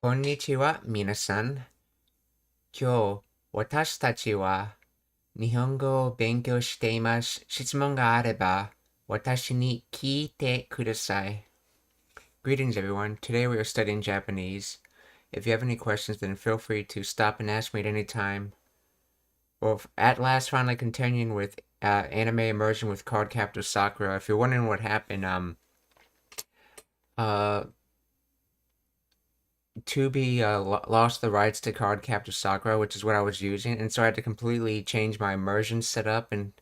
こんにちは、皆さん。今日、私たちは日本語を勉強しています。質問があれば、私に聞いてください。Greetings, everyone. Today we are studying Japanese. If you have any questions, then feel free to stop and ask me at any time. Well, at last, finally continuing with anime immersion with Card Captor Sakura. If you're wondering what happened, uh, Tubi lost the rights to Card Captor Sakura, which is what I was using, and so I had to completely change my immersion setup. And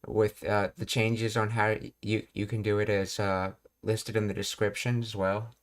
with the changes on how you can do it as listed in the description as well.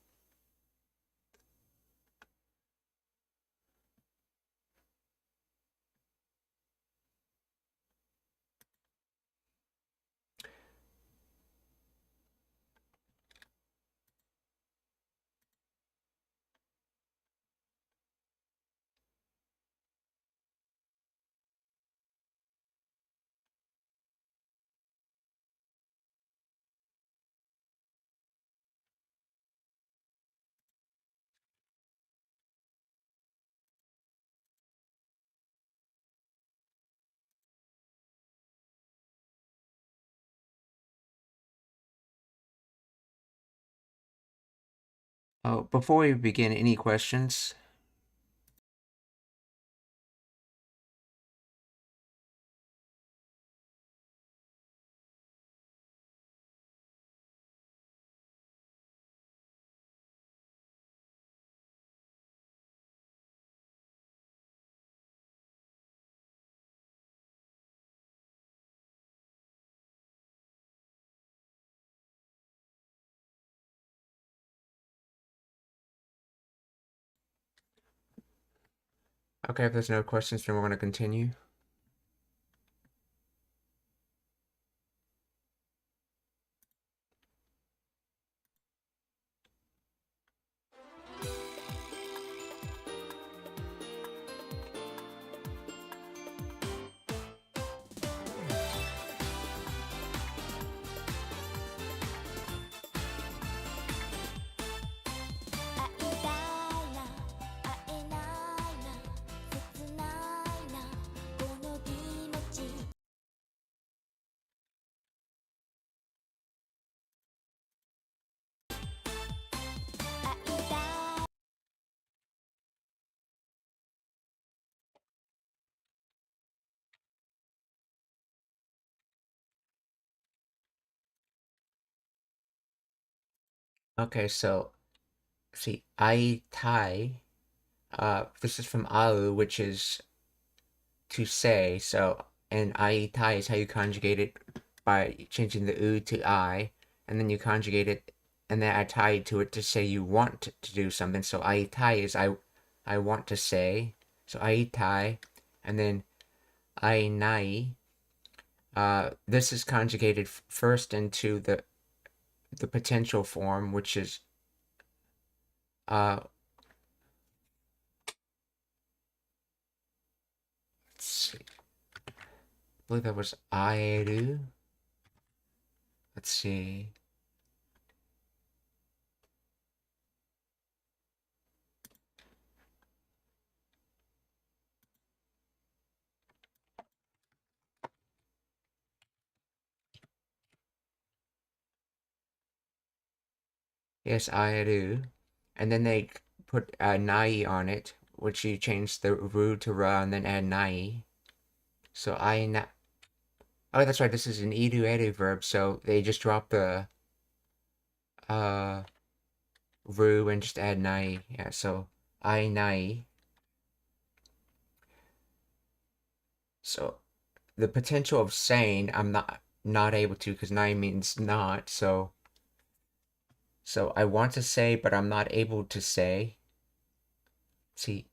Oh, before we begin, any questions? Okay, if there's no questions, then we're going to continue. Okay, so see, ai tai. This is from au, which is to say. So, and ai tai is how you conjugate it by changing the u to I, and then you conjugate it, and then add tai to it to say you want to do something. So ai tai is I want to say. So ai tai, and then ai nai. This is conjugated first into the potential form, which is uh. Let's see. I believe that was aeru. Let's see. Yes, I do. And then they put nai on it, which you change the ru to ra and then add nai. So I na. Oh, that's right. This is an edu edu verb, so they just drop the uh ru and just add nai. Yeah, so I nai. So the potential of saying I'm not able to because nai means not. So I want to say, but I'm not able to say. See,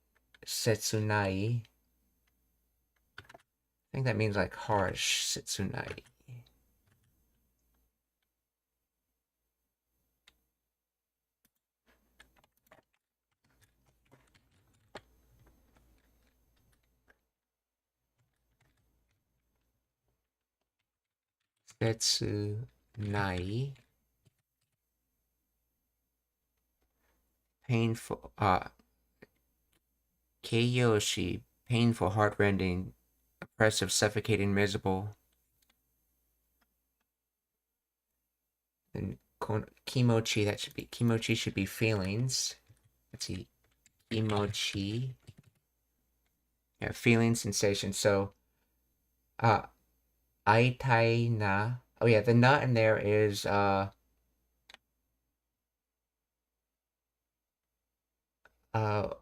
setsunai. I think that means like harsh, setsunai. Setsunai. painful, Keiyoshi, painful, heartrending, oppressive, suffocating, miserable. Then kimochi, kimochi should be feelings. Let's see, kimochi. Yeah, feeling, sensation. So, aitai na. Oh yeah, the na in there is a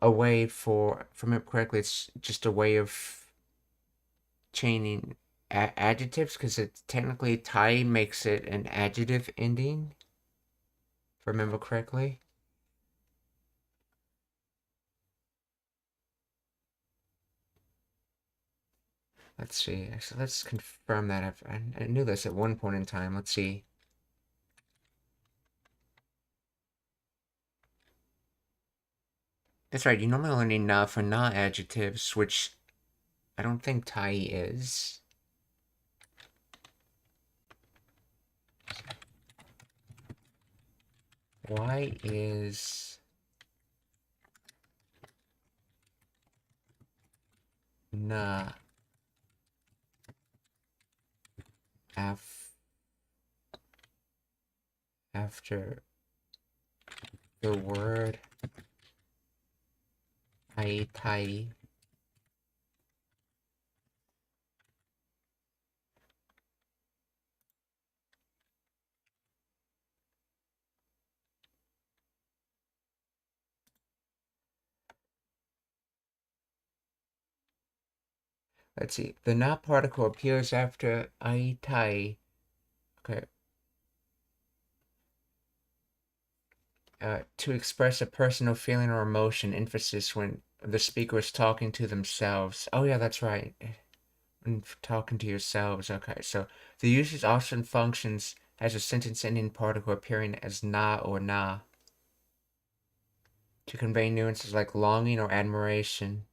way for, if I remember correctly, it's just a way of chaining adjectives, because it's technically tai makes it an adjective ending, if I remember correctly. Let's see. Actually, let's confirm that. I knew this at one point in time. Let's see. That's right. You normally only need na for na adjectives, which I don't think tai is. Why is na after the word aitai? Let's see. The na particle appears after aitai. Okay. To express a personal feeling or emotion, emphasis when the speaker is talking to themselves. Oh yeah, that's right. When talking to yourselves. Okay, so the usage often functions as a sentence ending particle appearing as na or na to convey nuances like longing or admiration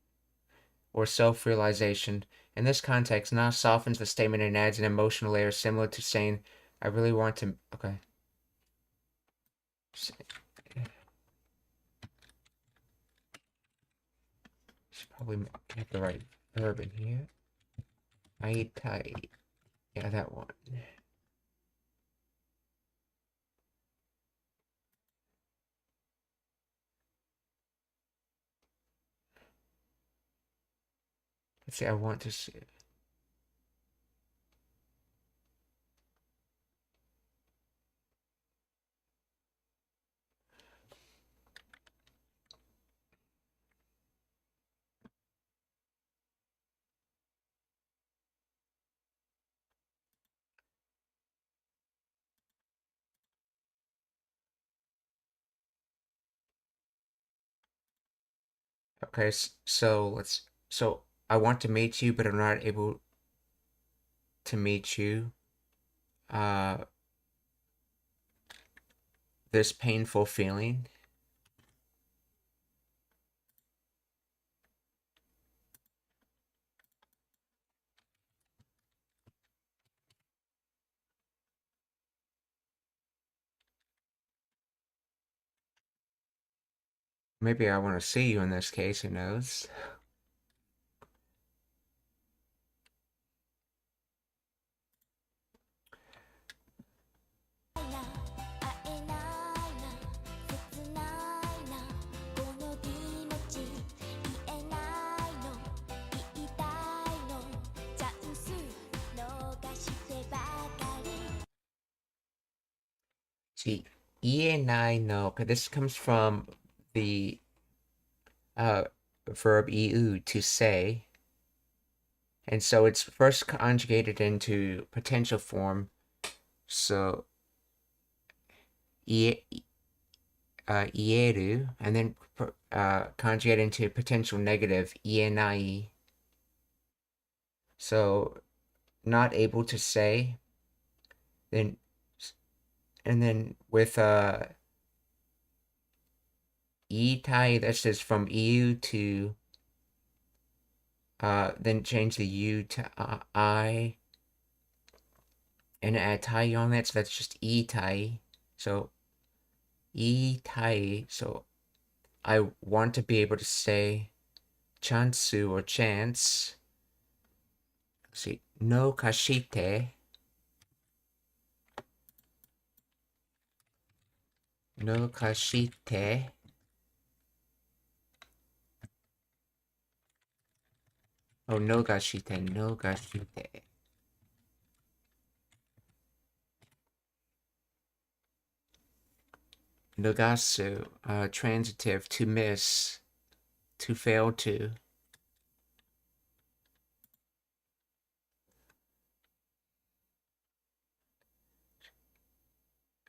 or self-realization. In this context, na softens the statement and adds an emotional layer similar to saying, I really want to... Okay. Should probably have the right verb in here. Aitai. Yeah, that one. Let's see, I want to see. Okay, so I want to meet you, but I'm not able to meet you. Uh, this painful feeling. Maybe I want to see you in this case, who knows? See, ienai no. Okay, this comes from the verb iu, to say. And so it's first conjugated into potential form. So ieru, and then conjugate into potential negative, ienai. So not able to say. Then and then with itai, that's just from iu to then change the u to I and add tai on that, so that's just itai. So itai, so I want to be able to say chansu or chance. Let's see, no kashite. No kashite. Oh, no gashite, no gashite. Nogasu, transitive, to miss, to fail to.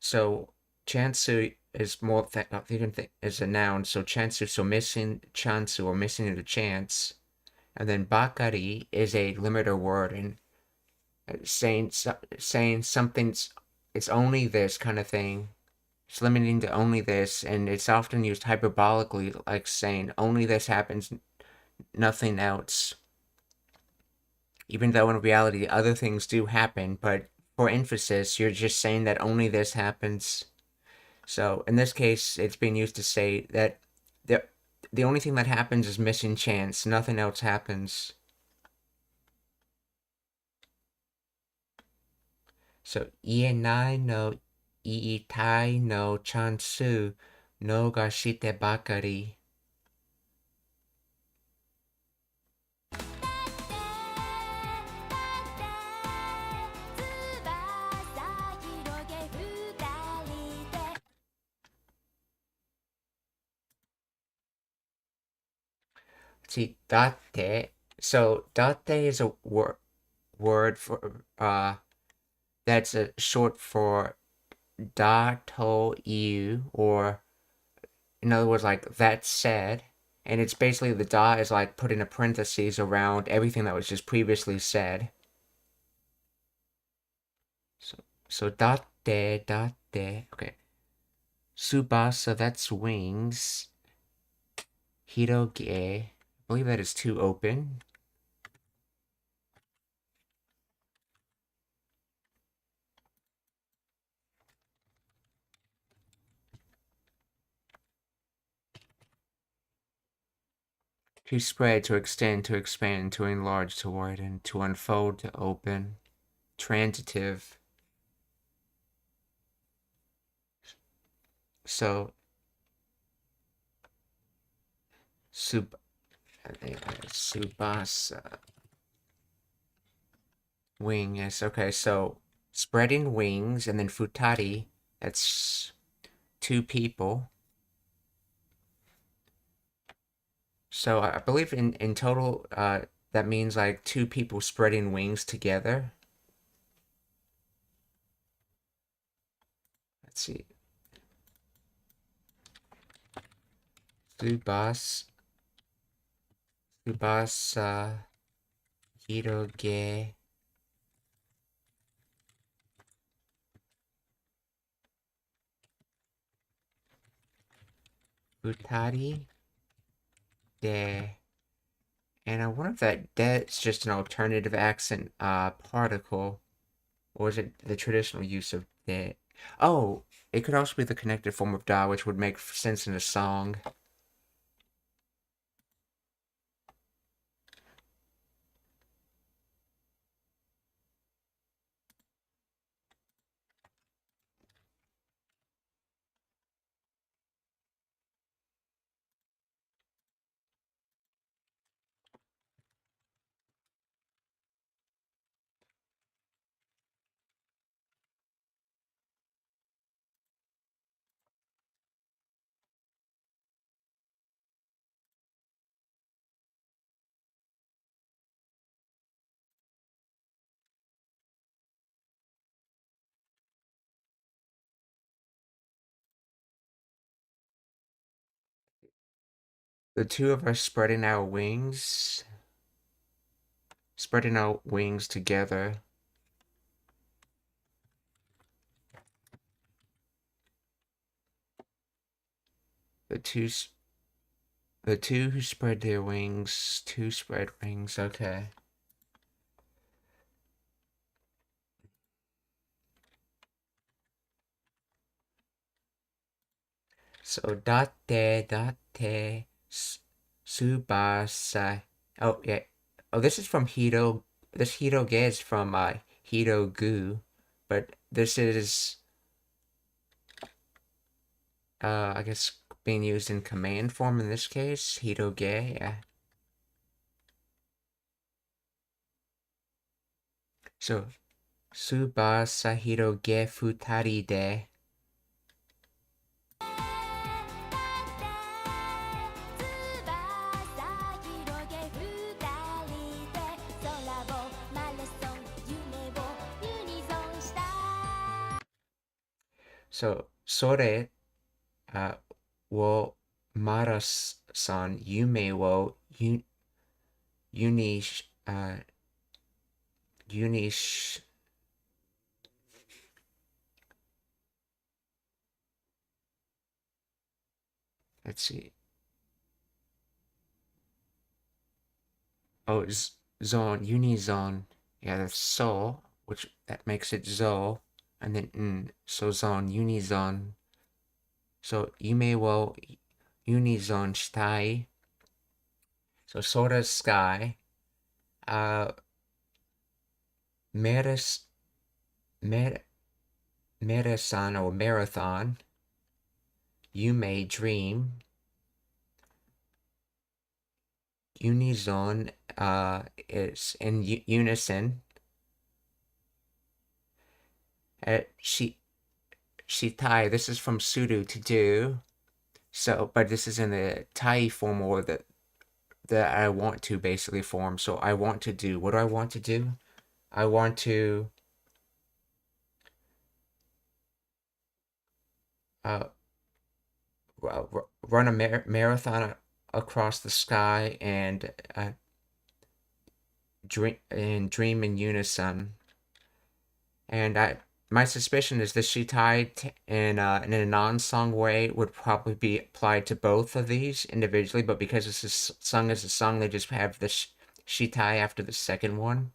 So, chansu is more, you can think, is a noun, so chansu, so missing chansu, or missing the chance. And then bakari is a limiter word, and saying something's, it's only this kind of thing. It's limiting to only this, and it's often used hyperbolically, like saying only this happens, nothing else. Even though in reality other things do happen, but for emphasis, you're just saying that only this happens. So in this case, it's being used to say that the the only thing that happens is missing chance. Nothing else happens. So ienai no iitai no chansu no ga shite bakari. See, date. So date is a word for that's a short for dato you, or in other words, like that said. And it's basically the da is like put in a parentheses around everything that was just previously said. So date. Okay. Subasa, that's wings. Hiroge, I believe that is two open. To spread, to extend, to expand, to enlarge, to widen, to unfold, to open. Transitive. So, subasa. Wing, yes. Okay, so spreading wings, and then futari, that's two people. So I believe in total, that means like two people spreading wings together. Let's see. Subasa, hiroge. Futari de. And I wonder if that de's just an alternative accent particle, or is it the traditional use of de? Oh, it could also be the connected form of da, which would make sense in a song. The two of us spreading our wings together. The two, the two who spread their wings, two spread wings. Okay. So date. te subasa. Oh yeah. Oh, this is from Hito. This Hitoge is from Hitogu, but this is I guess being used in command form in this case. Hitoge. Yeah. So Subasa Hitoge futari de. So sore wo maras-san yume wo unish unish. Let's see. Oh, zone, unizone. Yeah, that's so, which that makes it zo, and then so zone, unizone. So yume wo unizone shitai. So Sora's sky. Meris Mer Marathon or marathon. Yume dream. Unizone is in unison. Shitai, this is from sudo to do. So, but this is in the tai form, or the I want to basically form. So I want to do. What do I want to do? I want to run a marathon across the sky and dream in unison. And my suspicion is the shitai in a non-song way would probably be applied to both of these individually, but because this is sung as a song, they just have the shitai after the second one.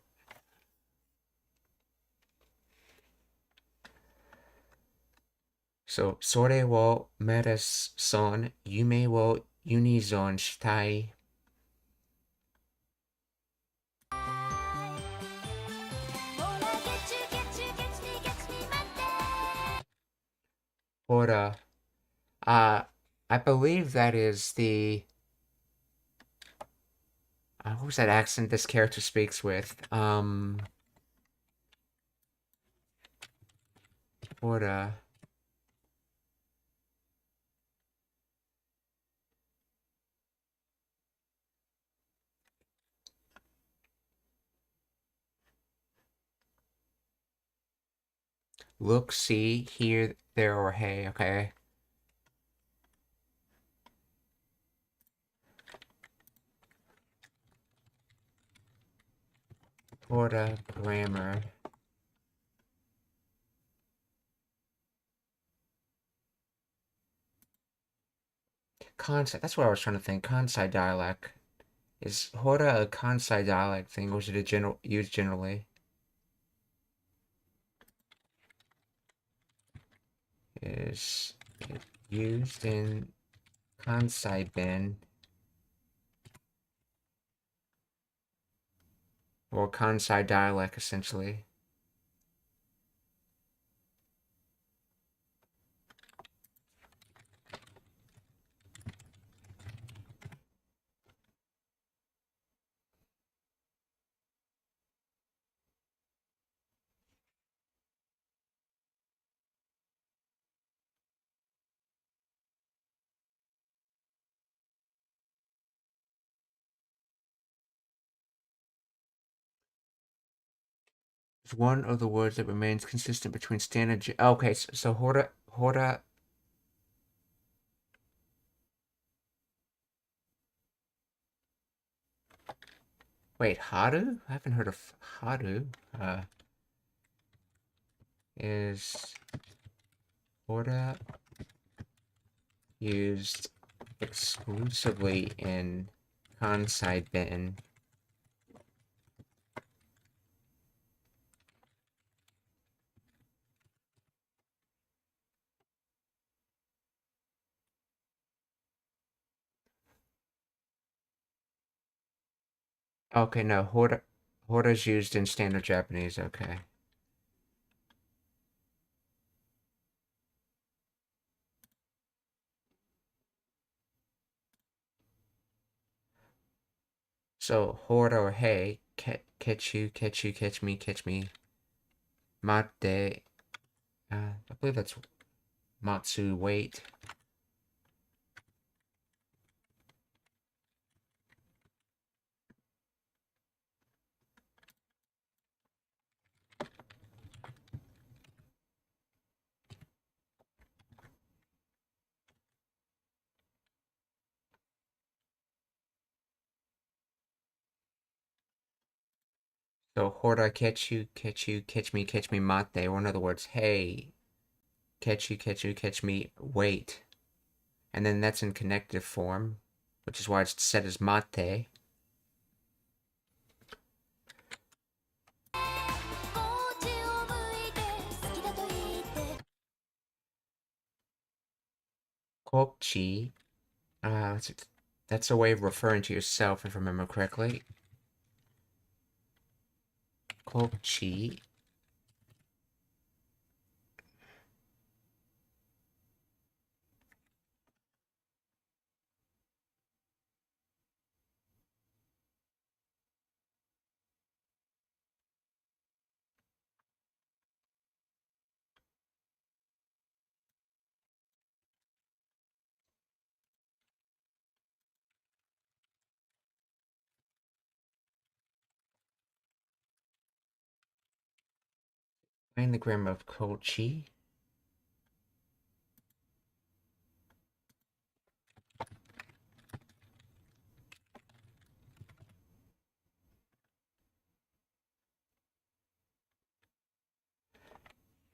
So, sore wo meres son, yume wo unizon shitai. Hora. I believe that is the what was that accent this character speaks with? Hora. Look, see, hear, there, or hey. Okay. Hora grammar. Kansai. That's what I was trying to think. Kansai dialect. Is Hora a Kansai dialect thing, or is it a used generally? Is it used in Kansai Ben or Kansai dialect essentially? It's one of the words that remains consistent between standard. Okay, so Hora. Wait, Haru? I haven't heard of Haru. Is Hora used exclusively in Kansai Ben? Okay, no, Hora's used in standard Japanese, okay. So, Hora or hey, catch you, catch me. Mate, I believe that's Matsu, wait. So, Hora, catch you, catch me, mate. Or in other words, hey, catch you, catch me, wait. And then that's in connective form, which is why it's set as mate. Kokchi, uh, that's a way of referring to yourself, if I remember correctly. Kokchi. Find the grammar of Kochi.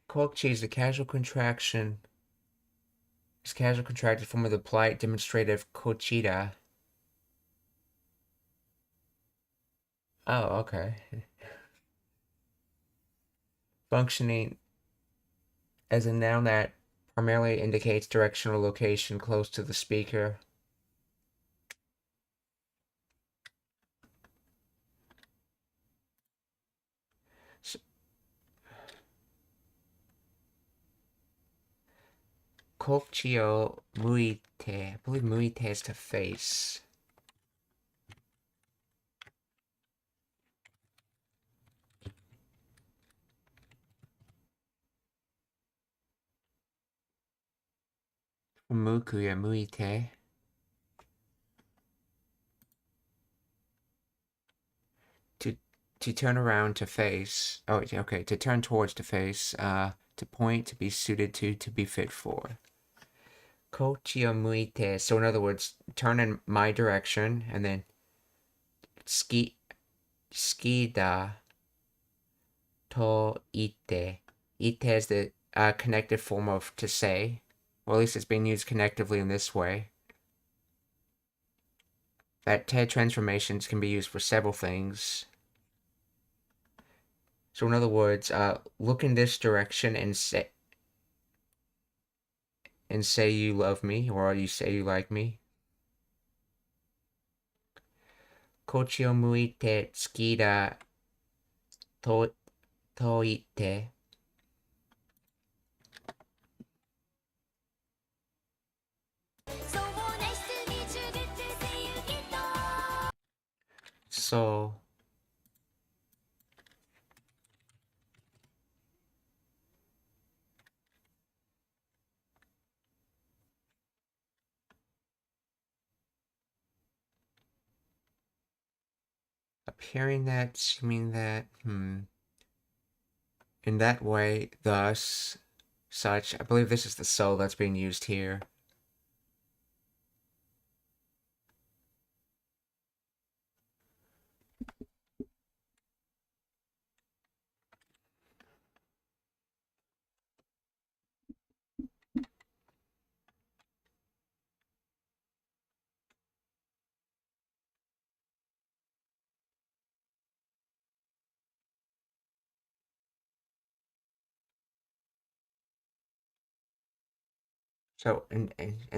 Kochi is the casual contraction. It's casual contracted form of the polite demonstrative Kochida. Oh, okay. Functioning as a noun that primarily indicates direction or location close to the speaker. Kokchio muite. I believe muite is to face. Mukuya muite. To turn around to face. Oh, okay. To turn towards to face. To point, to be suited to be fit for. Kochio muite. So in other words, turn in my direction and then skida to ite. Ite is the connected form of to say. Or at least it's being used connectively in this way. That te transformations can be used for several things. So in other words, look in this direction and say you love me or you say you like me. Kochi o muite tsuki da toite. So appearing that, seeming that, in that way, thus, such. I believe this is the so that's being used here. So in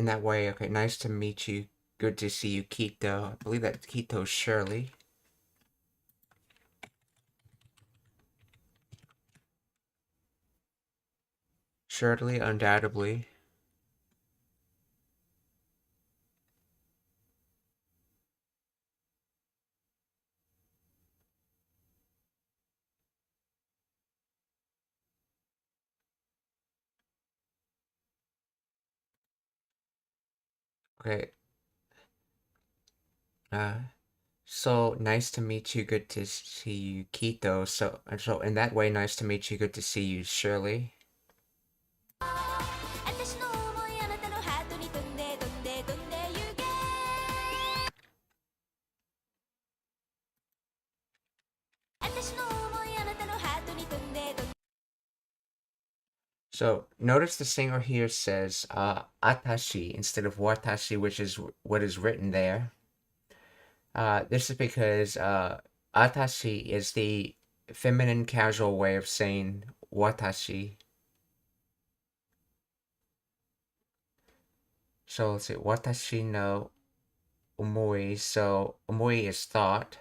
that way, okay, nice to meet you. Good to see you, Kito. I believe that's Kito Shirley. Surely, undoubtedly. Okay. So nice to meet you. Good to see you, Kito. So in that way, nice to meet you. Good to see you, Shirley. So notice the singer here says atashi instead of watashi, which is what is written there. This is because atashi is the feminine casual way of saying watashi. So let's see, watashi no omoi. So omoi is thought.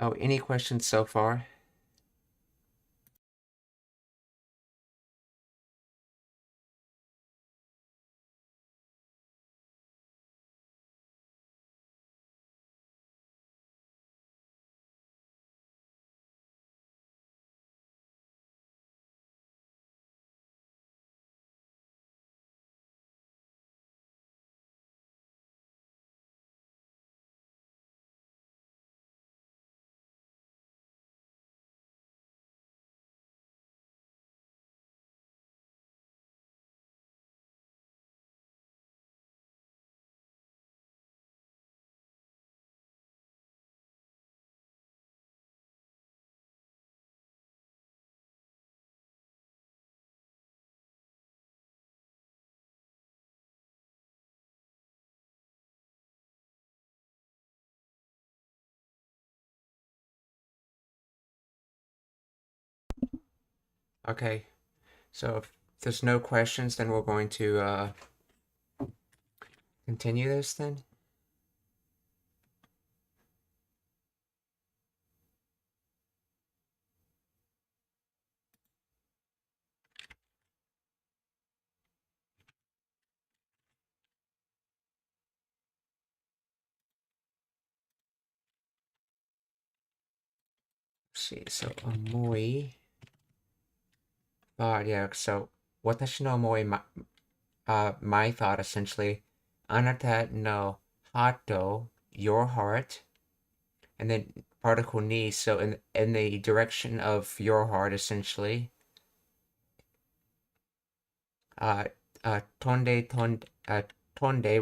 Oh, any questions so far? Okay, so if there's no questions, then we're going to continue this then. Let's see, so omoi. Yeah, so watashi no omoi, my thought essentially. Anata no hato, your heart. And then particle ni, so in the direction of your heart essentially. Uh, tonde,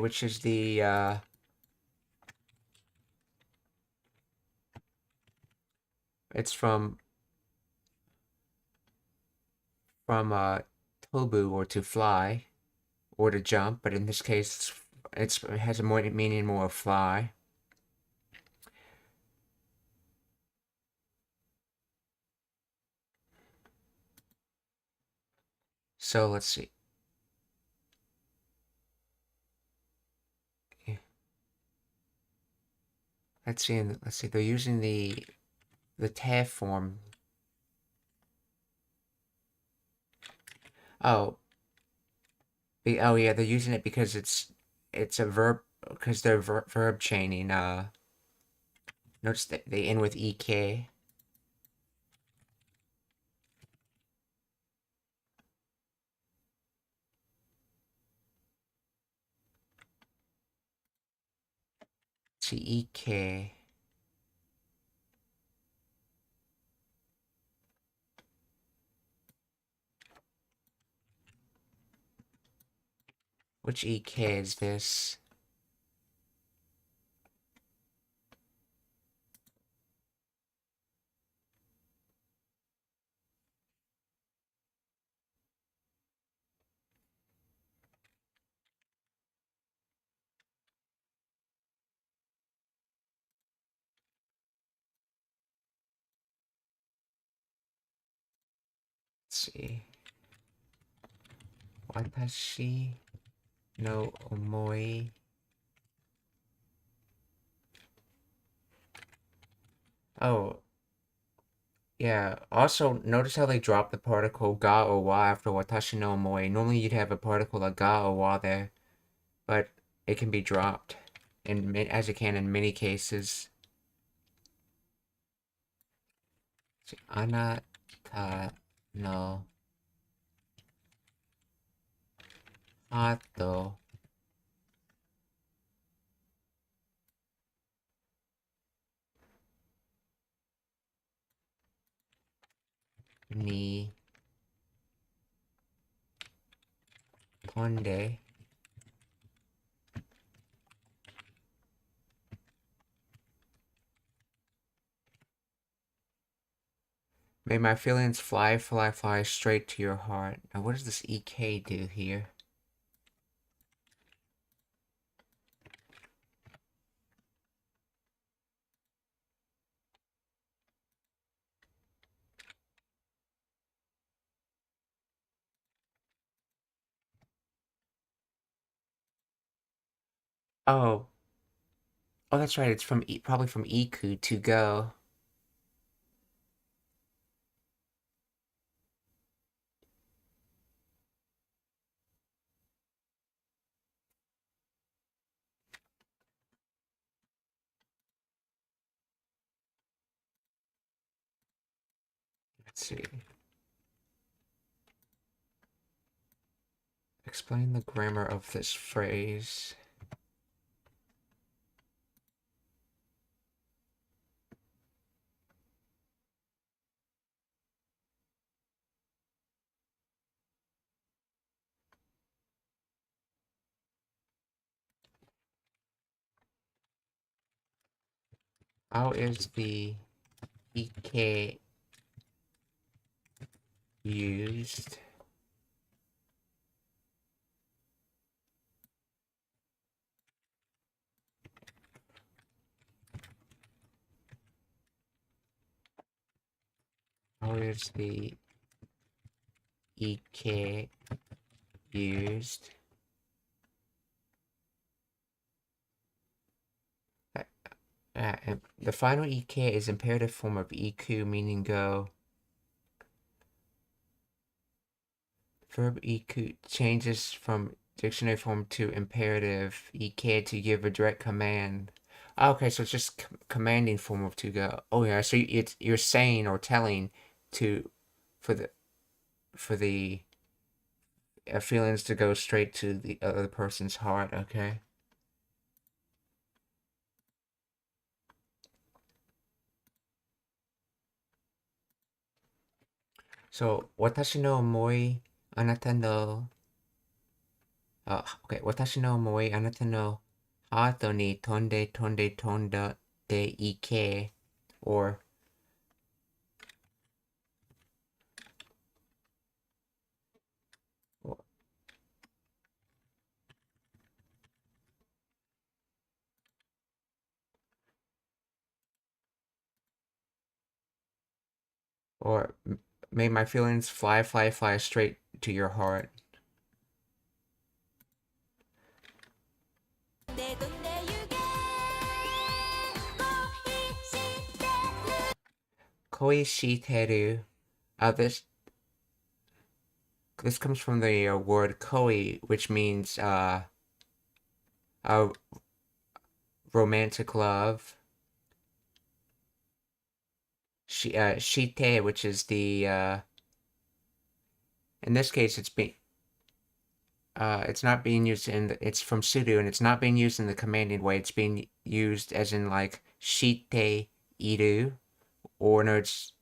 which is the it's from tobu, or to fly, or to jump, but in this case it has a more meaning more of fly. So let's see. Let's see. They're using the te form. Oh, yeah, they're using it because it's a verb, because they're verb chaining. Notice that they end with ek. See, ek. Which ek is this? Let's see. Watashi no omoi. Oh, yeah. Also, notice how they dropped the particle ga or wa after watashi no omoi. Normally you'd have a particle like ga or wa there, but it can be dropped, as it can in many cases. Anata no hato ni ponde may my feelings fly, fly, fly straight to your heart. Now, what does this EK do here? Oh, oh, that's right. It's from probably from Iku to go. Let's see. Explain the grammar of this phrase. How is the EK used? How is the EK used? The final EK is imperative form of EQ, meaning go. Verb EQ changes from dictionary form to imperative EK to give a direct command. Okay, so it's just commanding form of to go. Oh yeah, so you're saying or telling to for the feelings to go straight to the other person's heart. Okay. So 私の思いあなたのokay 私の思いあなたのハートに飛んで飛んで飛んだでいけ or or may my feelings fly, fly, fly straight to your heart. Koi shiteru. This comes from the word koi, which means romantic love. Shite, which is the in this case it's not being used it's from sudo and it's not being used in the commanding way. It's being used as in like shite iru, or no, it's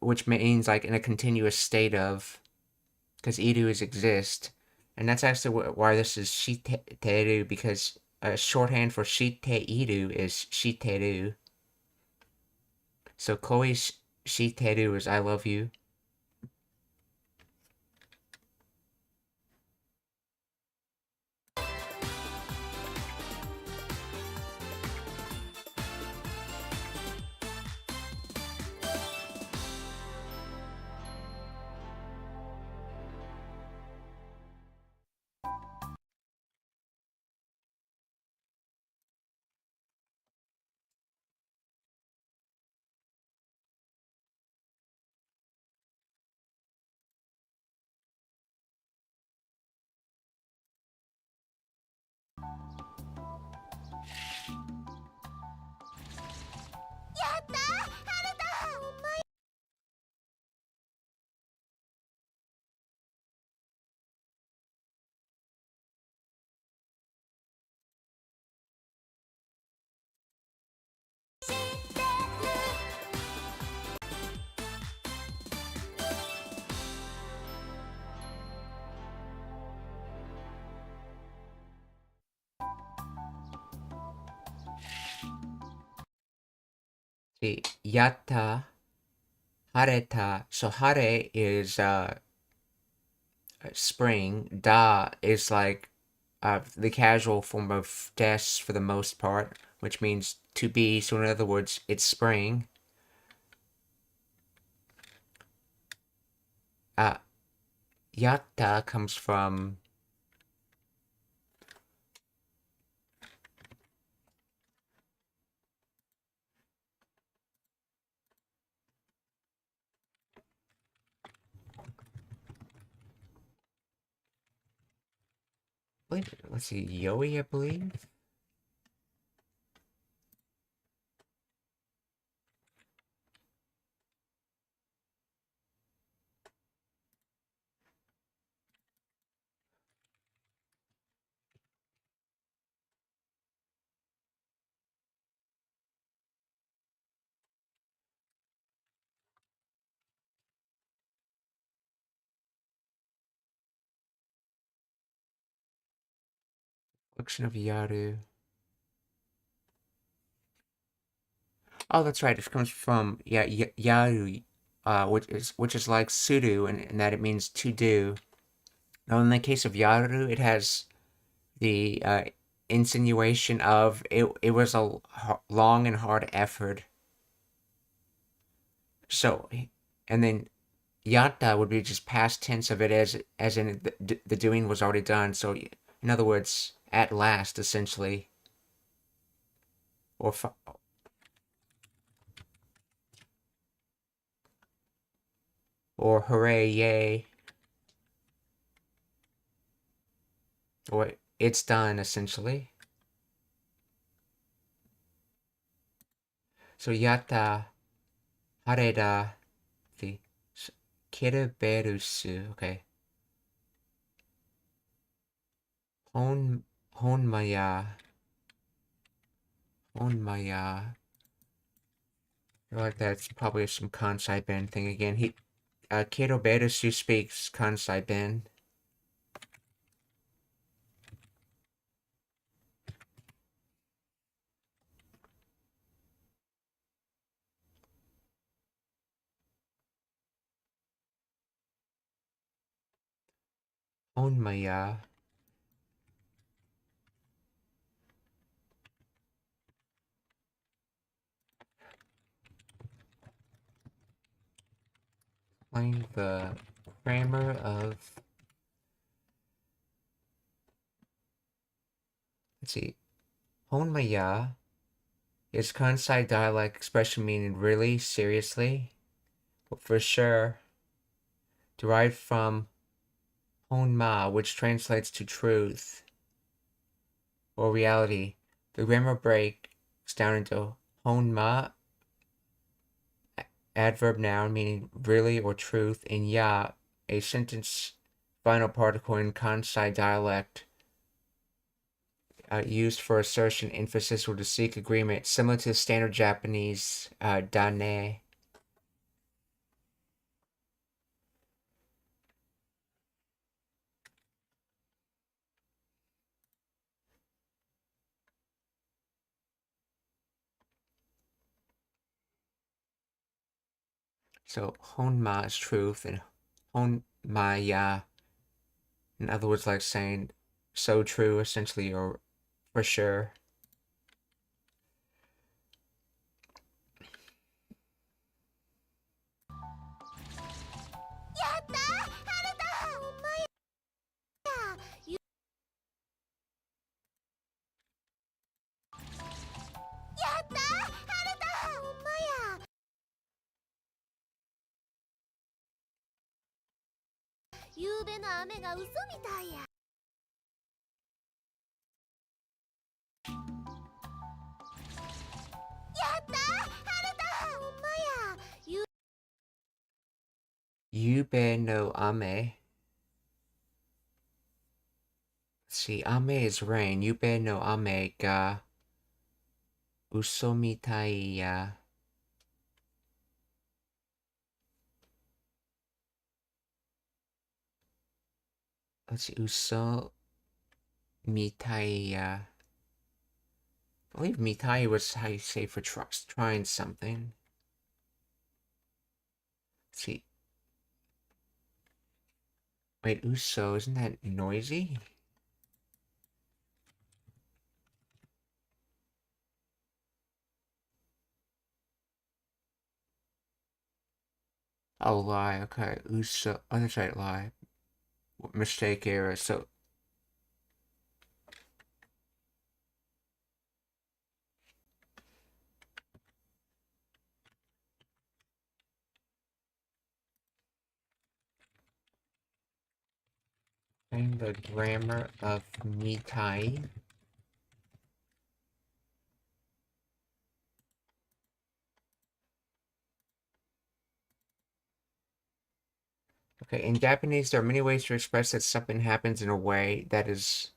which means like in a continuous state of, because iru is exist, and that's actually why this is shiteru, because shorthand for shite iru is shiteru. So koi shiteru is I love you. See, yatta, hareta. So hare is spring. Da is like the casual form of des for the most part, which means to be. So in other words, it's spring. Yatta comes from let's see, Yoi, I believe. Collection of Yaru. Oh, that's right. It comes from Yaru, which is like sudo, and that it means to do. Now, in the case of Yaru, it has the insinuation of it was a long and hard effort. So, and then yatta would be just past tense of it as in the doing was already done. So, in other words, at last, essentially, or or hooray, yay, or it's done, essentially. So yatta, hareda, the kereberusu. Okay. Hon honmaya, honmaya. I feel like that's probably some Kansai Ben thing again. Kereberusu speaks Kansai Ben. Honmaya. Explain the grammar of. Let's see. Honmaya is Kansai dialect expression meaning really, seriously, but for sure, derived from honma, which translates to truth or reality. The grammar breaks down into honma, adverb noun meaning really or truth, and ya, a sentence final particle in Kansai dialect used for assertion, emphasis, or to seek agreement, similar to standard Japanese dane. So honma is truth, and honmaya, in other words, like saying so true, essentially, or for sure. Yube no ame. See, ame is rain. Yube no ame ga uso mitai ya. Let's see, uso mitai ya. I believe mitai was how you say for trying something. Let's see. Wait, uso, isn't that noisy? Oh, lie, okay. Uso, oh, that's right, lie. Mistake error, so... And the grammar of mitai. Okay, in Japanese, there are many ways to express that something happens in a way that is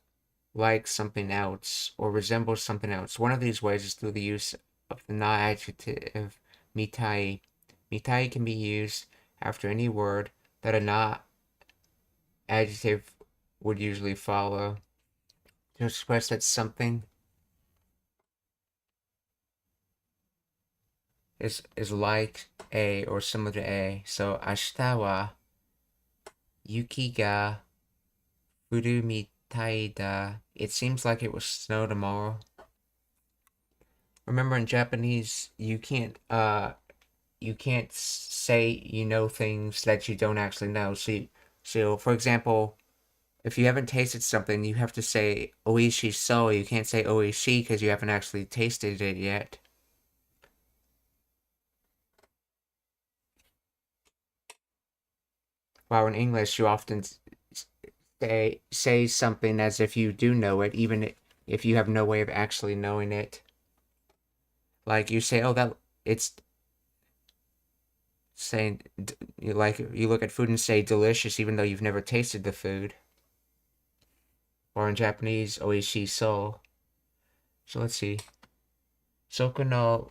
like something else or resembles something else. One of these ways is through the use of the na-adjective mitai. Mitai can be used after any word that a na-adjective would usually follow to express that something is like a or similar to a. So, ashita wa yuki ga furu mitai da. It seems like it will snow tomorrow. Remember, in Japanese, you can't say you know things that you don't actually know. So for example, if you haven't tasted something, you have to say oishi so. You can't say oishi because you haven't actually tasted it yet. While in English, you often say something as if you do know it, even if you have no way of actually knowing it. Like you say, oh, that it's saying, like you look at food and say delicious, even though you've never tasted the food. Or in Japanese, oishi so. So let's see. Soku no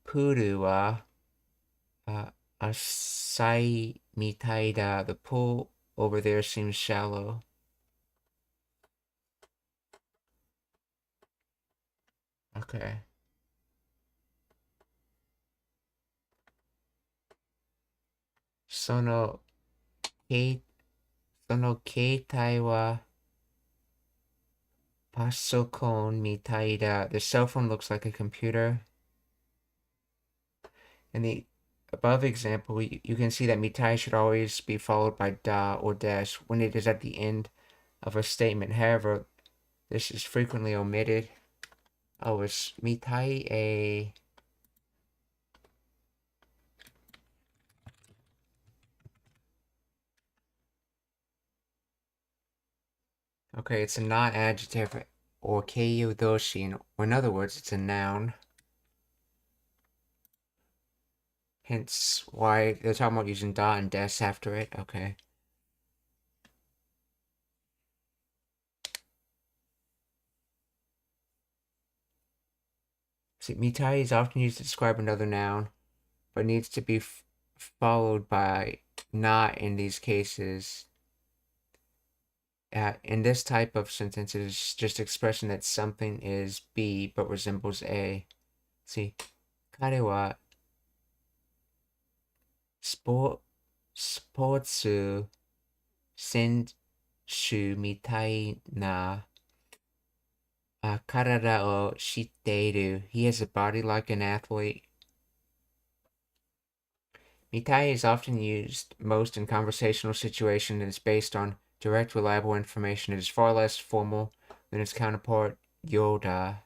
puru wa asai mitai da. The pool over there seems shallow. Okay. Sono kei sono keitai wa pasokon mitai da. The cell phone looks like a computer. In the above example, you can see that mitai should always be followed by da or dash when it is at the end of a statement. However, this is frequently omitted. Oh, is mitai a... Okay, it's a not adjective or keiyodoshi, or in other words, it's a noun. Hence why they're talking about using da and des after it. Okay. See, mitai is often used to describe another noun, but needs to be followed by not in these cases. In this type of sentence, it is just expression that something is B but resembles A. See, 彼はスポーツ選手みたいな体をしている. He has a body like an athlete. Mitai is often used most in conversational situations and is based on direct, reliable information. It is far less formal than its counterpart, Yoda.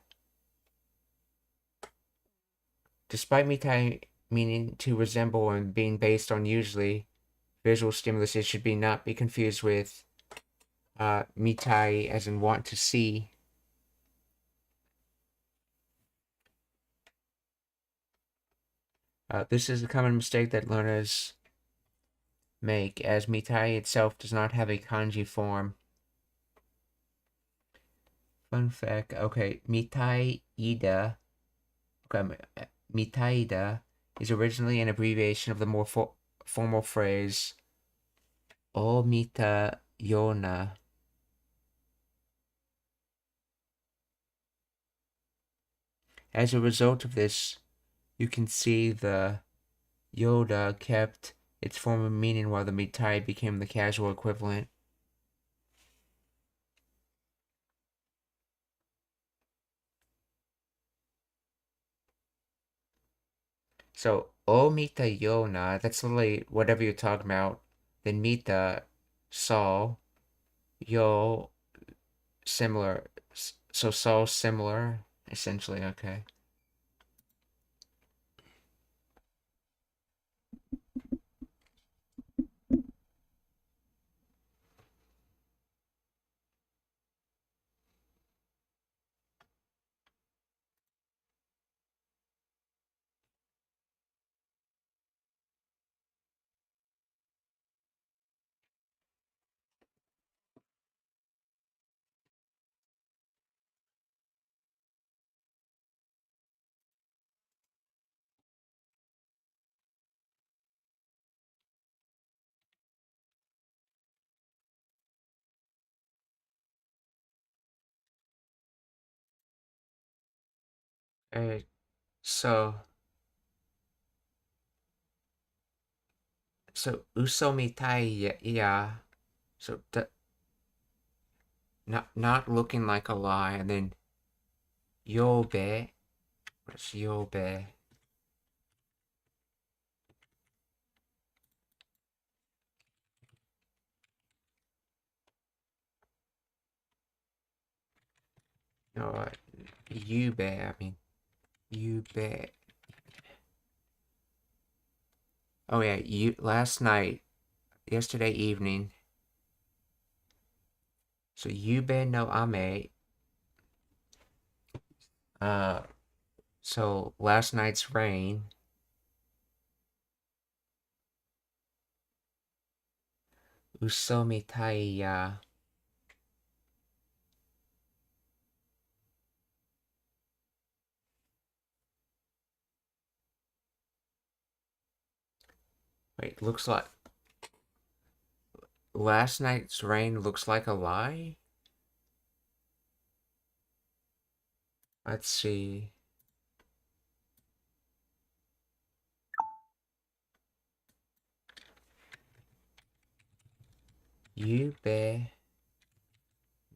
Despite mitai meaning to resemble and being based on usually visual stimulus, it should not be confused with mitai as in want to see. This is a common mistake that learners make, as mitai itself does not have a kanji form. Fun fact, okay, mitai ida, okay, mitaida is originally an abbreviation of the more formal phrase o mita yona. As a result of this, you can see the Yoda kept its former meaning while the mitai became the casual equivalent. So, o mita yona, that's literally whatever you're talking about. Then mita, saw, yo, similar. So saw, similar, essentially, okay. Alright, so uso mitai ya, so not looking like a lie, and then yobe, what's yobe? No, yube, I mean, yube. Oh yeah, last night, yesterday evening, so yube no ame, so last night's rain, uso mitai ya. Wait, looks like last night's rain looks like a lie? Let's see. Yube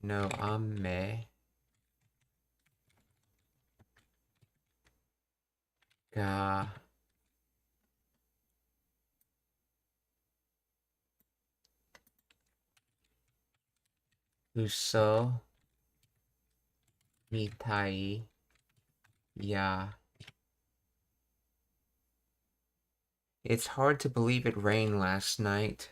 no ame ga uso mitai ya. It's hard to believe it rained last night.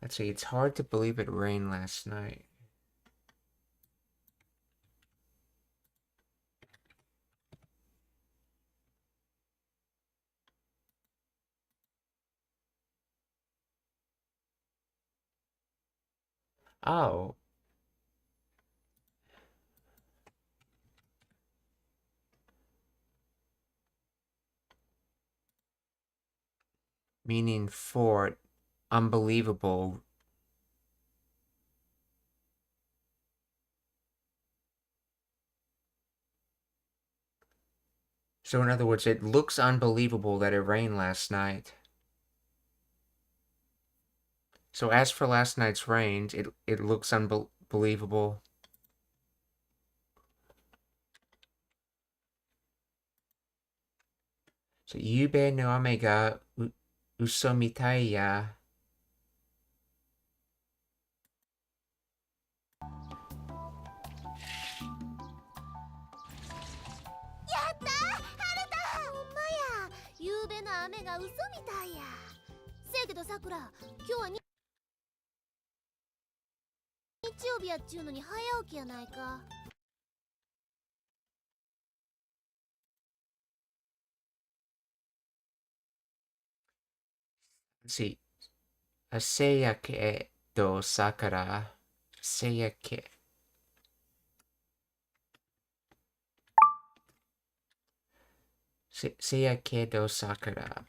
Let's see, it's hard to believe it rained last night. Oh. Meaning for unbelievable. So in other words, it looks unbelievable that it rained last night. So as for last night's rain, it looks unbelievable. So yube no ame ga uso mitai ya. Let's see. Aseyake do Sakura. せやけどさくら。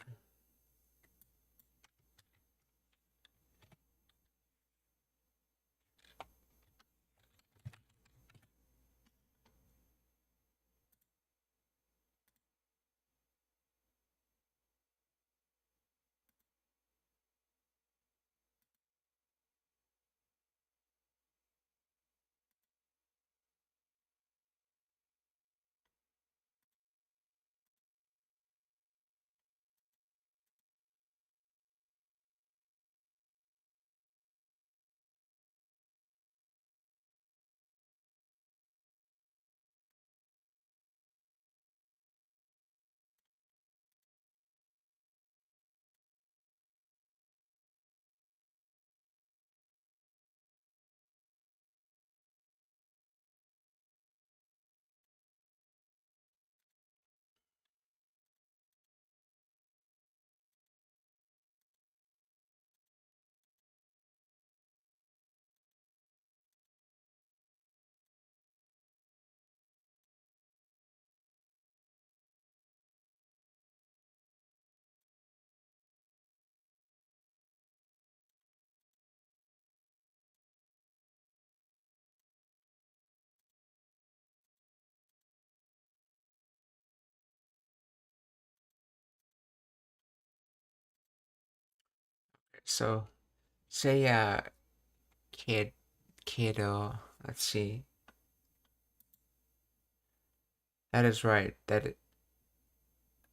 So, say kiddo. Let's see. That is right. That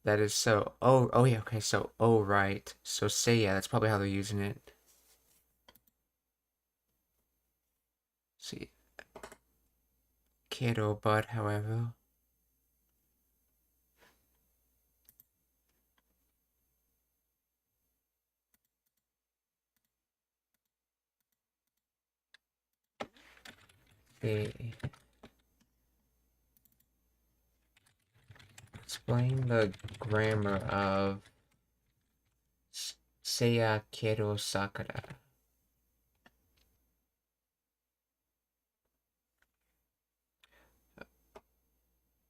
is so. Oh yeah. Okay. So right. So say yeah. That's probably how they're using it. See, kiddo, but however. They explain the grammar of Seiya Kero Sakura.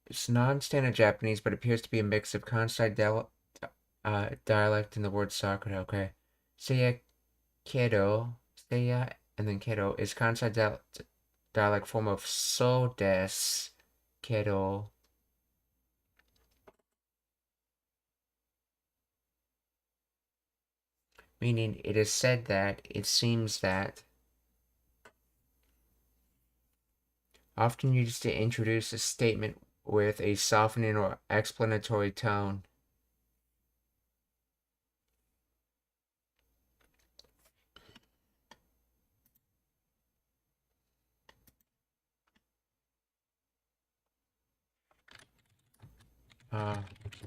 It's non-standard Japanese, but appears to be a mix of Kansai dialect and the word Sakura. Okay. Seiya Kero, Seiya, and then Kero is Kansai dialect form of so des Kero. Meaning it is said that, it seems that, often used to introduce a statement with a softening or explanatory tone.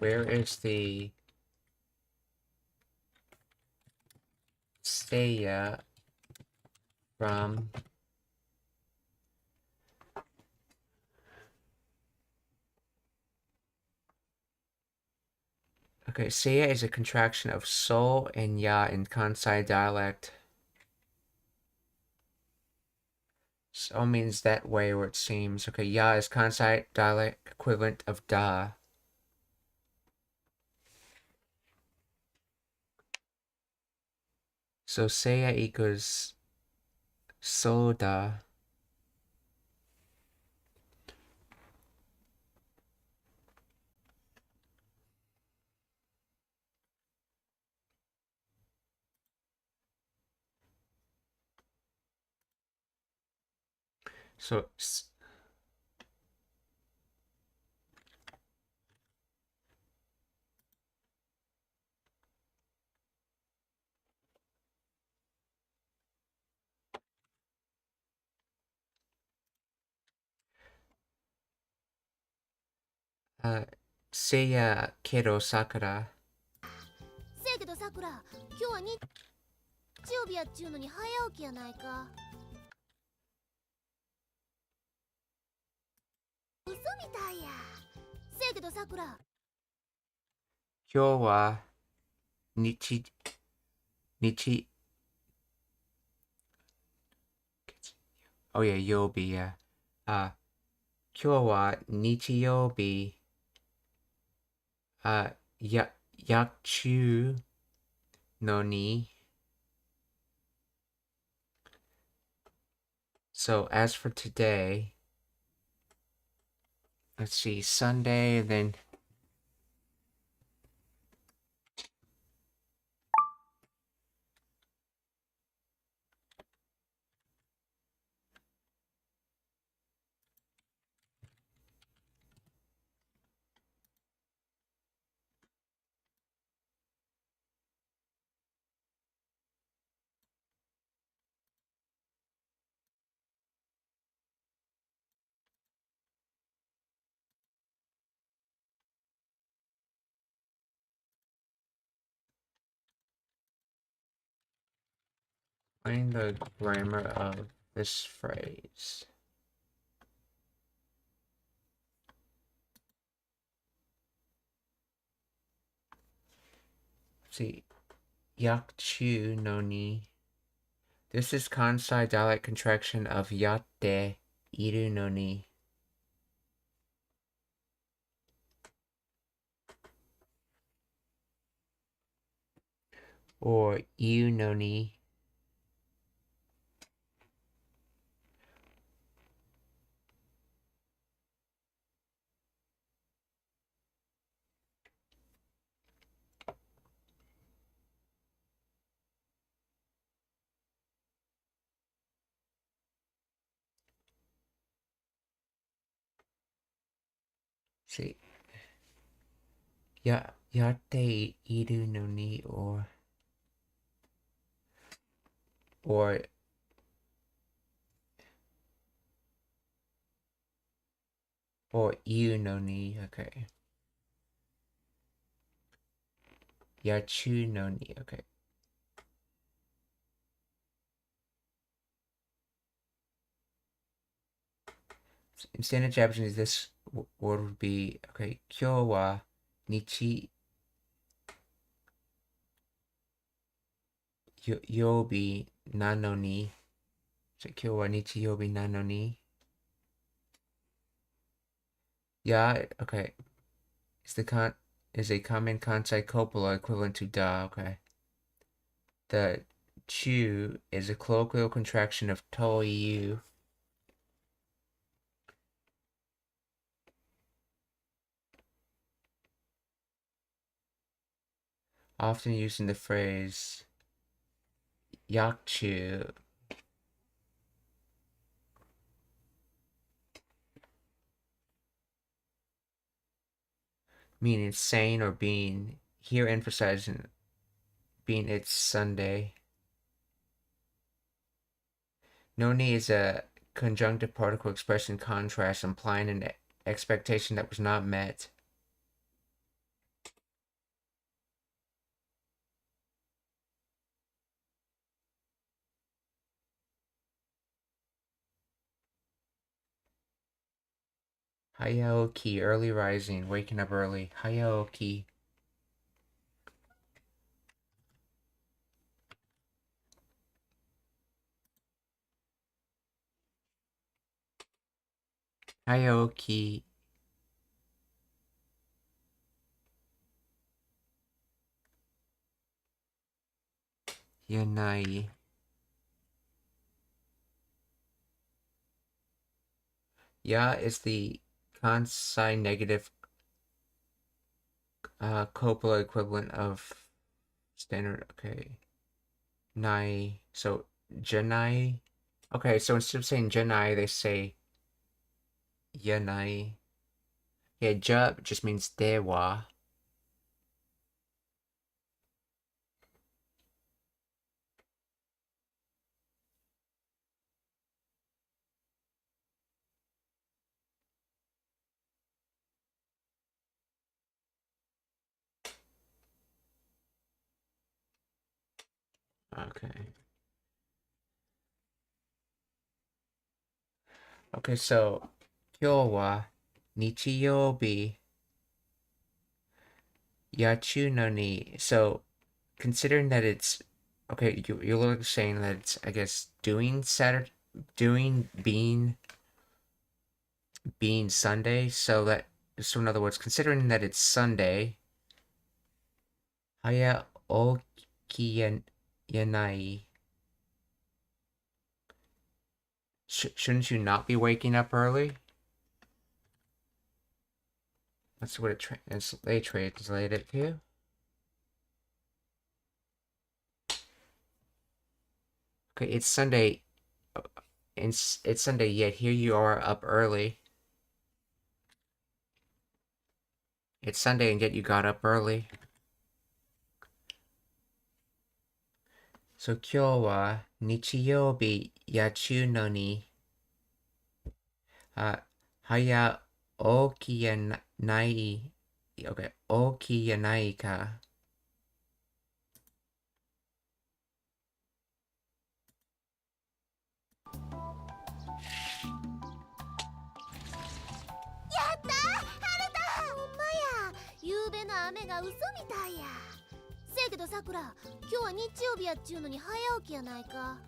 Where is the Seiya from? Okay, Seiya is a contraction of so and ya in Kansai dialect. So means that way or it seems. Okay, ya is Kansai dialect equivalent of da. So Seiya equals soda. So Seiya Kero Sakura. せやけどさくら、今日は日曜日やっちゅうのに早起きやないか。嘘みたいや。せやけどさくら。今日は日 Oh yeah, yobi, yeah. 今日は日曜日、夜中のに。So as for today, let's see, Sunday, and then find the grammar of this phrase. Let's see, yakchu no ni. This is Kansai dialect contraction of yatte iru no ni. Or iu no ni. See, yatte iru no ni, or iu no ni. Okay. Yachu no ni. Okay. So in standard Japanese, this word would be, okay, kyo wa nichi yobi nano ni. So kyo wa nichi yobi nano ni. Yeah, okay. Is a common Kansai copula equivalent to da, okay. The chu is a colloquial contraction of toiyu. Often used in the phrase yakchu. Meaning saying or being. Here emphasizing being it's Sunday. Noni is a conjunctive particle expressing contrast, implying an expectation that was not met. Hayaoki, early rising, waking up early. Hayaoki. Hayaoki. Yanai. Ya is the Kansai negative copula equivalent of standard. Okay. Nai. So janai. Okay, so instead of saying janai, they say yanai. Yeah, ja just means dewa. Okay. Okay, so 今日は日曜日 yachu no ni. So considering that it's okay, you're literally saying that it's, I guess, doing Saturday. doing being Sunday, so in other words, considering that it's Sunday, haya okiyanai. Shouldn't you not be waking up early? That's what they translate it to. Okay, it's Sunday. It's Sunday, yet here you are up early. It's Sunday, and yet you got up early. So, 今日は日曜日や中のに、早起きやない、okay, 起きやないか。やったー、晴れた。ほんまや、ゆうべの雨が嘘みたいや。せやけどさくら、今日は日曜日やっちゅうのに早起きやないか。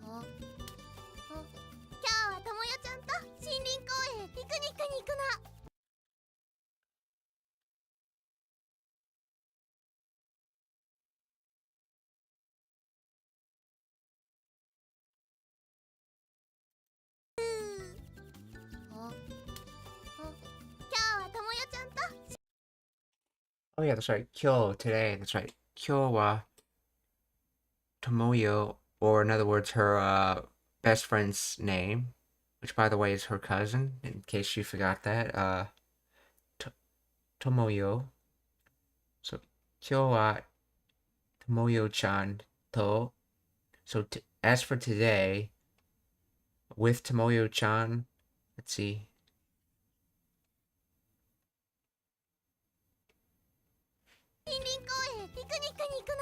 今日はともよちゃんと森林公園へピクニックに行くの。Oh yeah, that's right. 今日 today. That's right. 今日は Tomoyo, or in other words, her best friend's name, which by the way is her cousin. In case you forgot that, Tomoyo. So 今日は Tomoyo-chan to. So as for today, with Tomoyo-chan, let's see. 森林公園へピクニックに行くの。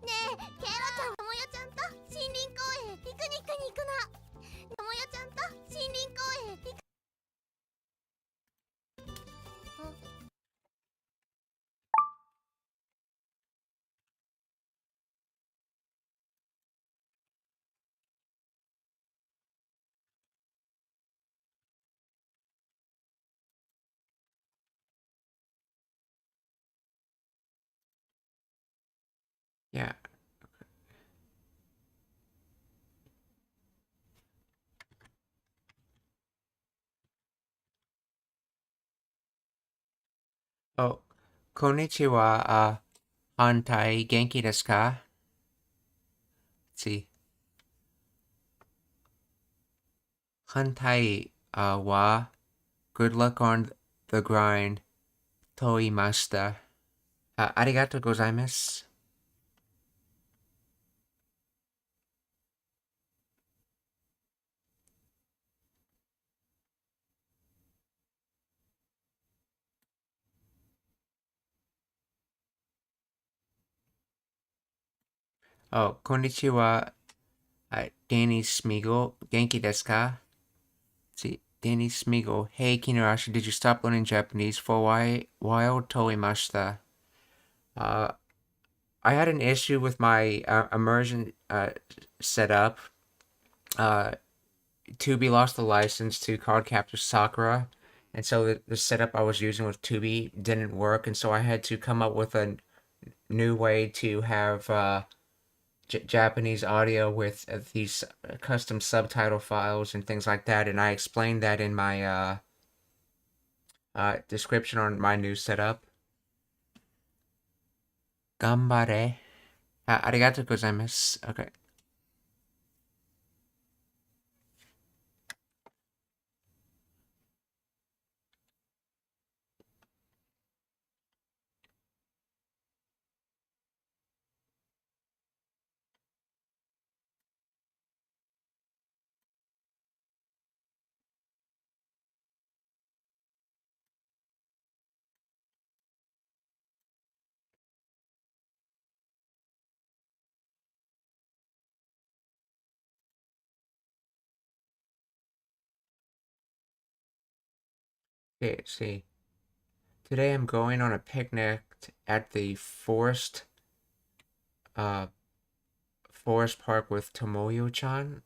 ねえ、ケイロちゃん、ともよちゃんと森林公園へピクニックに行くの。ともよちゃんと森林公園へピク。Yeah. Oh, konnichiwa. Hantai genki desu ka? Let's see. Hantai wa good luck on the grind. Toimashita. Arigatou gozaimasu. Oh, konnichiwa. Danny Smeagol. Genki desu ka? See, Danny Smeagol. Hey, Kinorashi, did you stop learning Japanese for a while? Toimashita. I had an issue with my immersion setup. Tubi lost the license to Card Captor Sakura, and so the setup I was using with Tubi didn't work, and so I had to come up with a new way to have Japanese audio with these custom subtitle files and things like that, and I explained that in my description on my new setup. Gambare. Arigatou gozaimasu. Okay. Okay, see. Today I'm going on a picnic at the forest park with Tomoyo-chan.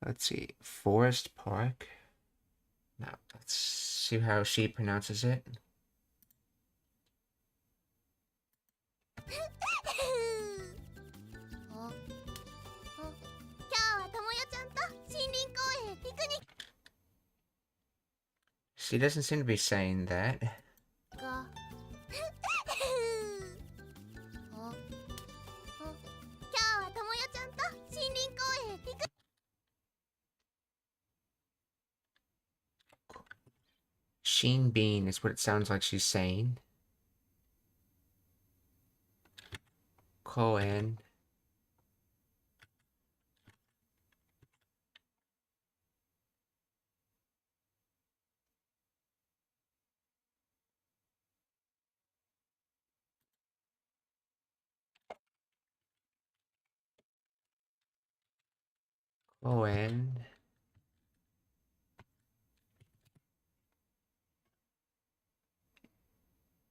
Let's see, forest park. Now, let's see how she pronounces it. 今日はともよちゃんと森林公園へピクニック She doesn't seem to be saying that. 今日はともよちゃんと森林公園へピクニック Sheen Bean is what it sounds like she's saying. Koen. Koen.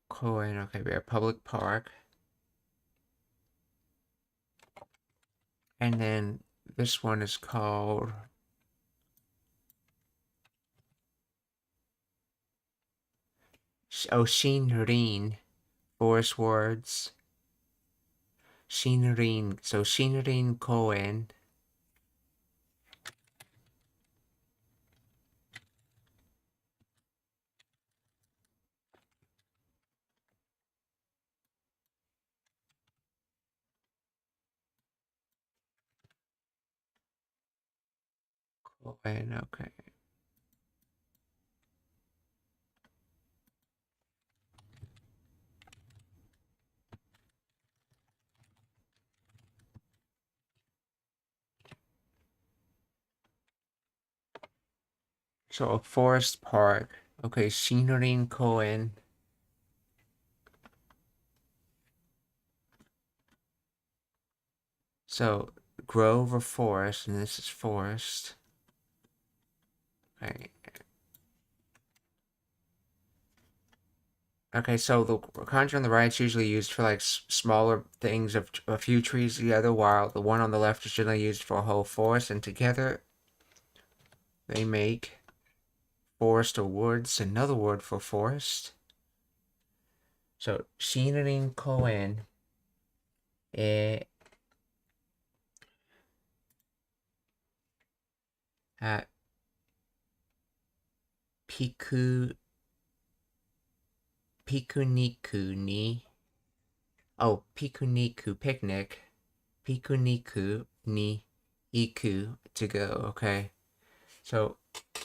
Koen, okay, we're a public park. And then this one is called Shinrin. Forest words. Shinrin. So Shinrin Koen. Koen, okay. So a forest park. Okay, Shinrin Koen. So grove or forest, and this is forest. Okay. Okay, so the kanji on the right is usually used for like smaller things of a few trees together, while the one on the left is generally used for a whole forest, and together they make forest or woods, another word for forest. So, Shinrin Koen, eh, at Pikuniku ni, Pikuniku, picnic, Pikuniku ni iku, to go, okay. So,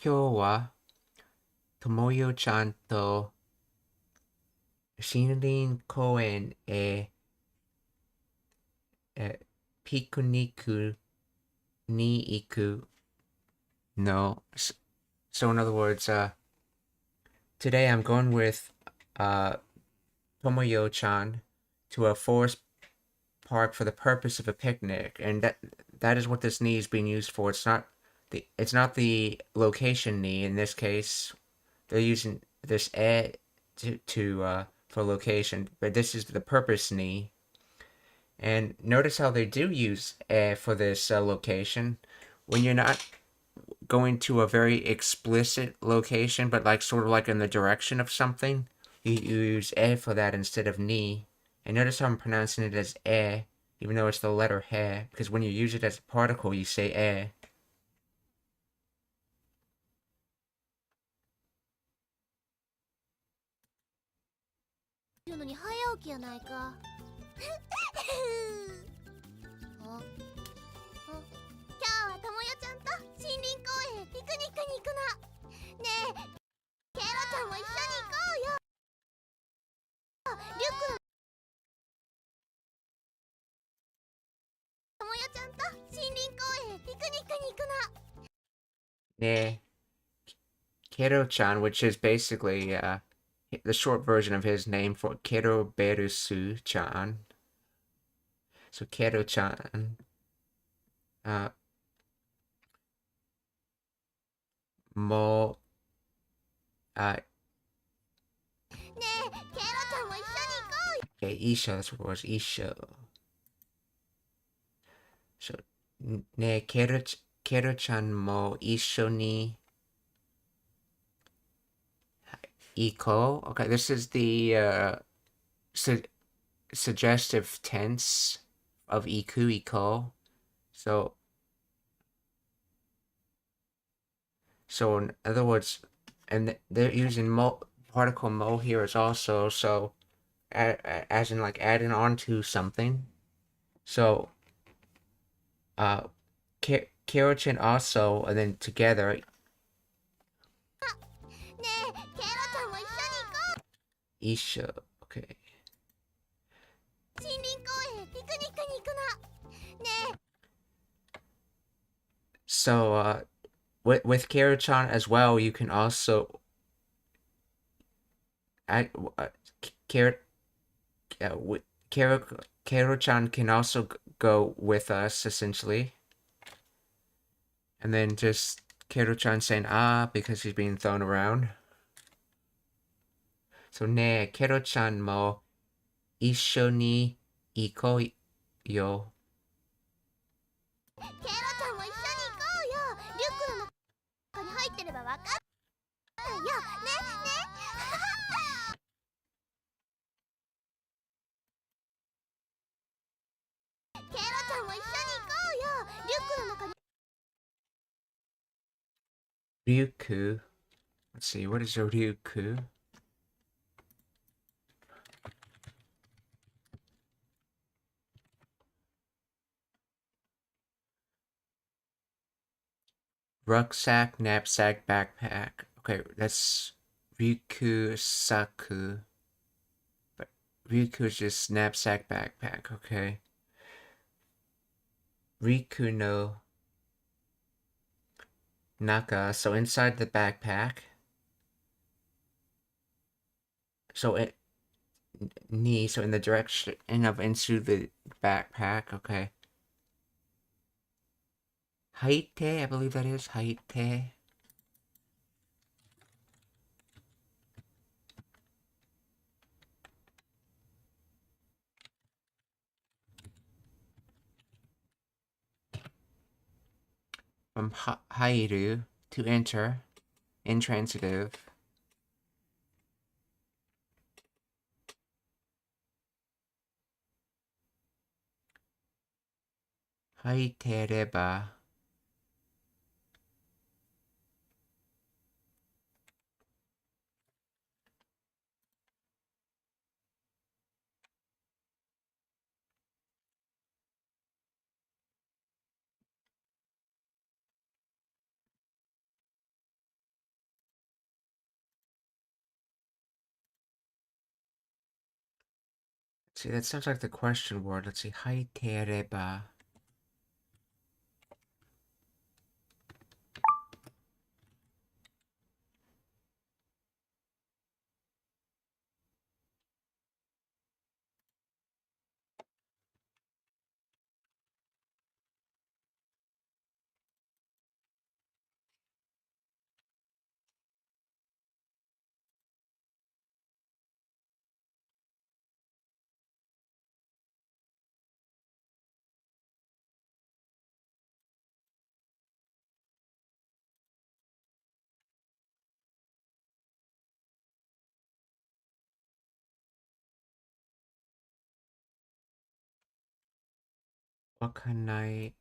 今日はともよちゃんと森林公園へピクニックに行く No. So in other words, today I'm going with Tomoyo-chan to a forest park for the purpose of a picnic, and that is what this knee is being used for. It's not the location knee in this case. They're using this to for location, but this is the purpose knee. And notice how they do use for this location when you're not going to a very explicit location, but like sort of like in the direction of something. You use for that instead of ni. And notice how I'm pronouncing it as even though it's the letter he, because when you use it as a particle, you say るのに早起きやないか。あ、今日はともよちゃんと森林公園へピクニックに行くの。ねえ、ケロちゃんも一緒に行こうよ。リュックのともよちゃんと森林公園へピクニックに行くの。ね Kero-chan, which is basically the short version of his name for Keroberusu-chan. So Kero-chan. Uh, も Uh, ねえ、ケロちゃんも一緒に行こうよ。 okay, Isho, that's what it was, Isho. So, ne Kero-chan mo Isho ni iko. Okay, this is the su suggestive tense of iku, iko. So in other words, and they're using particle mo here is also, so as in like adding on to something. So Kero-chan also, and then together, ねえ、ケロちゃんも一緒に行こう。 Isho. Okay. 森林公園へピクニックに行くの。ねえ、 So with Kero-chan as well, you can also add Kero-chan can also go with us essentially, and then just Kero-chan saying because he's being thrown around. So ne Kero-chan mo isho ni iko yo. ケロちゃんも一緒に行こうよ。リュックの中に入ってればわかるよ。ねね。ケロちゃんも一緒に行こうよ。リュックの中に。 Ryuku. Let's see, what is a Ryuku? Rucksack, knapsack, backpack. Okay, that's Ryuku Saku. But Ryuku is just knapsack, backpack, okay. Riku no Naka, so inside the backpack. So it ni, so in the direction of into the backpack, okay. Haite, I believe that is Haite. From hairu, to enter, intransitive. Haitereba. See, that sounds like the question word. Let's see, haitereba. What can I...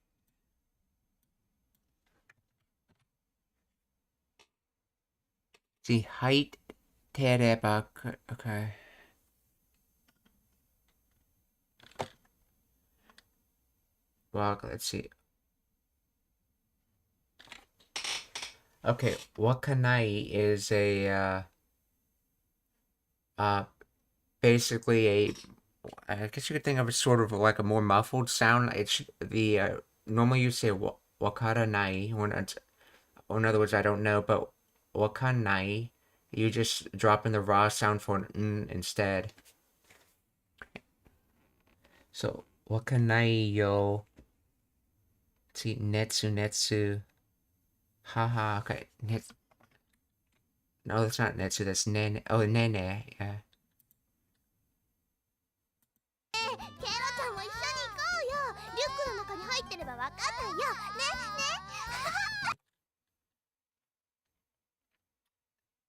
See, height tereba. Okay. Well, let's see. Okay, wakanai is a basically I guess you could think of it sort of like a more muffled sound. It's the normally you say wakaranai or in other words I don't know, but wakanai you just drop in the raw sound for an instead. So wakanai yo. See netsu. Haha, okay. No, that's not Netsu, that's Nene. Oh, Nene, yeah. ケロちゃんも一緒に行こうよ。リュックの中に入ってればわかんないよ。ね。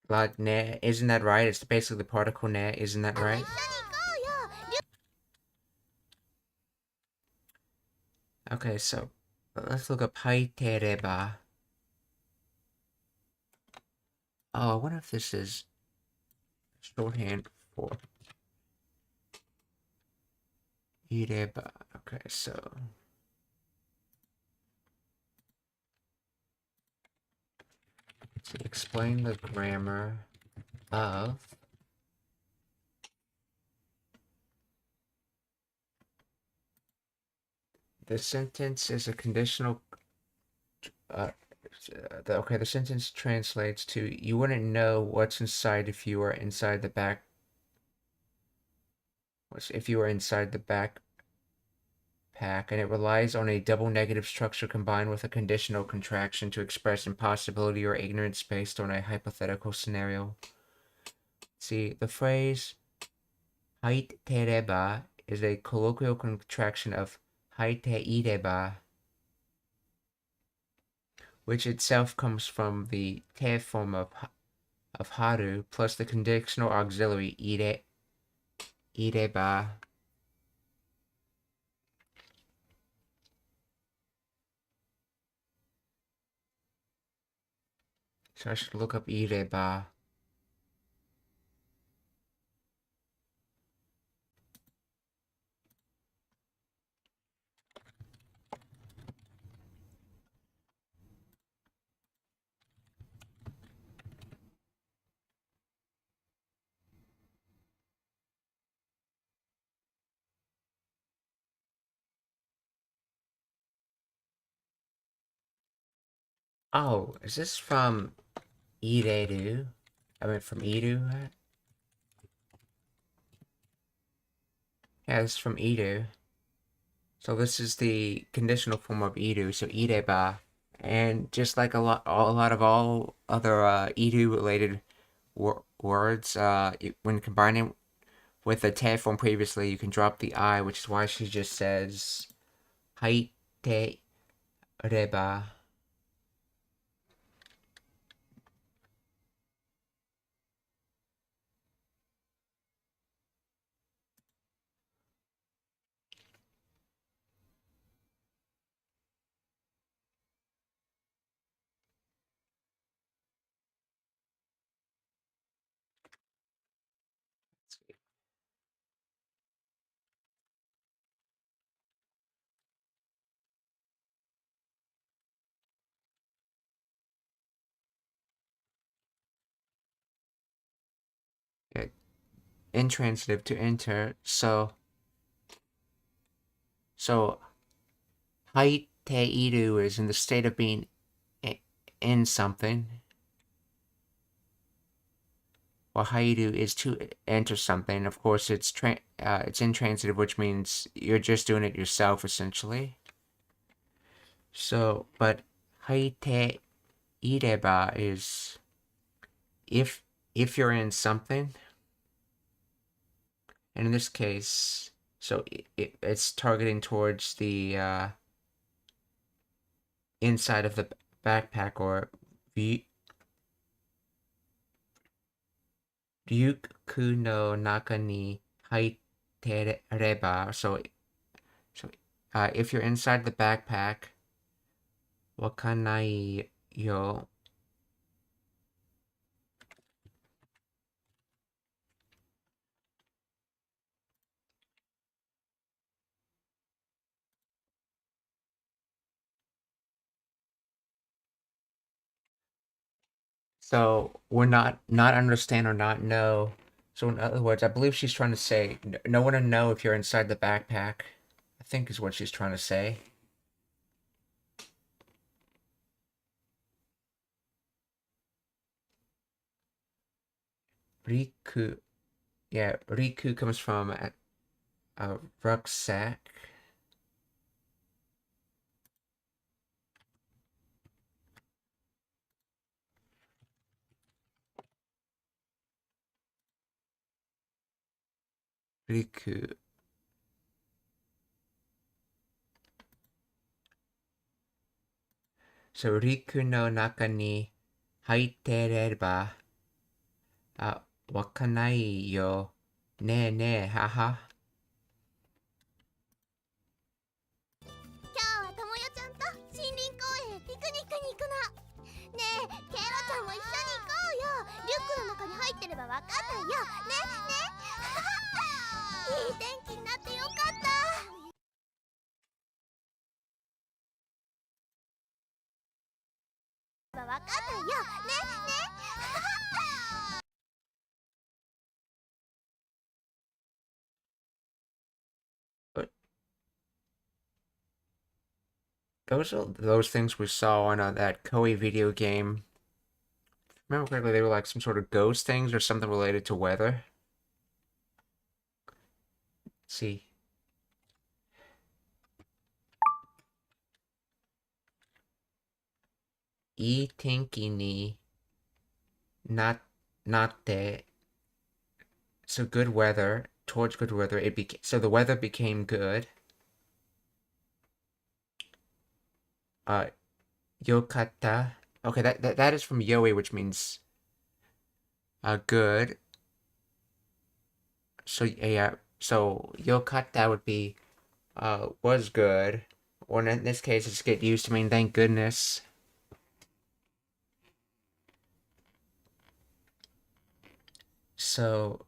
Like, ne, isn't that right? It's basically the particle ne, isn't that right? 一緒に行こうよ。 Okay, so let's look up haitereba. Oh, I wonder if this is shorthand for ireba. Okay, so to explain the grammar of the sentence is a conditional. Okay, the sentence translates to you wouldn't know what's inside if you were inside the back. If you were inside the backpack, and it relies on a double negative structure combined with a conditional contraction to express impossibility or ignorance based on a hypothetical scenario. See, the phrase haitereba is a colloquial contraction of haiteireba, which itself comes from the te form of haru plus the conditional auxiliary ireba. So I should look up ireba. Oh, is this from ireru? I mean, from iru? Yeah, this is from iru. So this is the conditional form of iru, so ireba. And just like a lot of all other iru-related words, when combining with the te form previously, you can drop the I, which is why she just says haite reba. Yeah, intransitive to enter. So haite iru is in the state of being in something. Well, hairu is to enter something. Of course, it's intransitive, which means you're just doing it yourself, essentially. So, but haite ireba is if you're in something, and in this case, so it's targeting towards the inside of the backpack or ryuku no naka ni haitereba. So if you're inside the backpack, wakanai yo. So we're not understand or not know. So in other words, I believe she's trying to say no one to know if you're inside the backpack. I think is what she's trying to say. Riku, yeah, Riku comes from a rucksack. Riku. So, Riku no naka ni haitereba, wakanai yo. Ne ne, haha. 今日はともよちゃんと森林公園へピクニックに行くの。ねえケロちゃんも一緒に行こうよ。リュックの中に入ってればわかんないよ。ねいい天気になってよかった。わかんないよ。ね But those are those things we saw on that Koei video game. If I remember correctly, they were like some sort of ghost things or something related to weather. Let's see. I tenki ni natte. So good weather, towards good weather. So the weather became good. Yokata. Okay, that is from Yoi, which means good. So yeah, so yokata would be was good. Or in this case, it's get used to mean thank goodness. So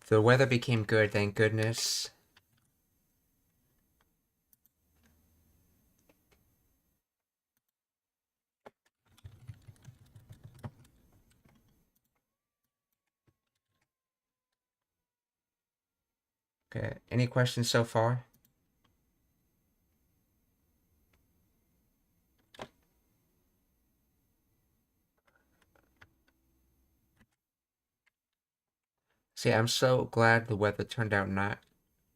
the weather became good, thank goodness. Okay, any questions so far? See, I'm so glad the weather turned out not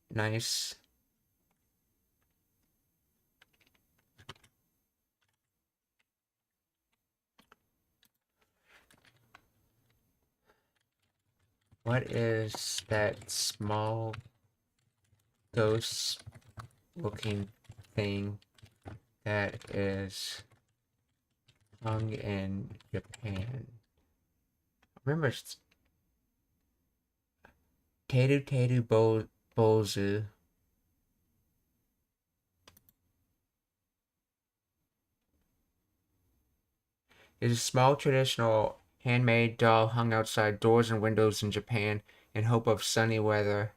nice. What is that small ghost looking thing that is hung in Japan? Remember Teru Teru Bozu. Is a small traditional handmade doll hung outside doors and windows in Japan in hope of sunny weather.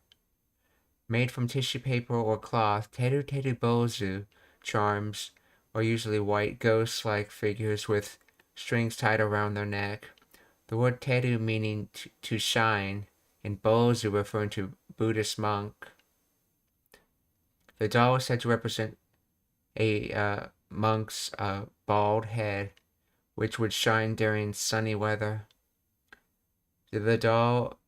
Made from tissue paper or cloth, Teru Teru Bozu charms are usually white ghost-like figures with strings tied around their neck. The word Teru meaning to shine, and Bozu referring to Buddhist monk. The doll is said to represent a monk's bald head, which would shine during sunny weather. The doll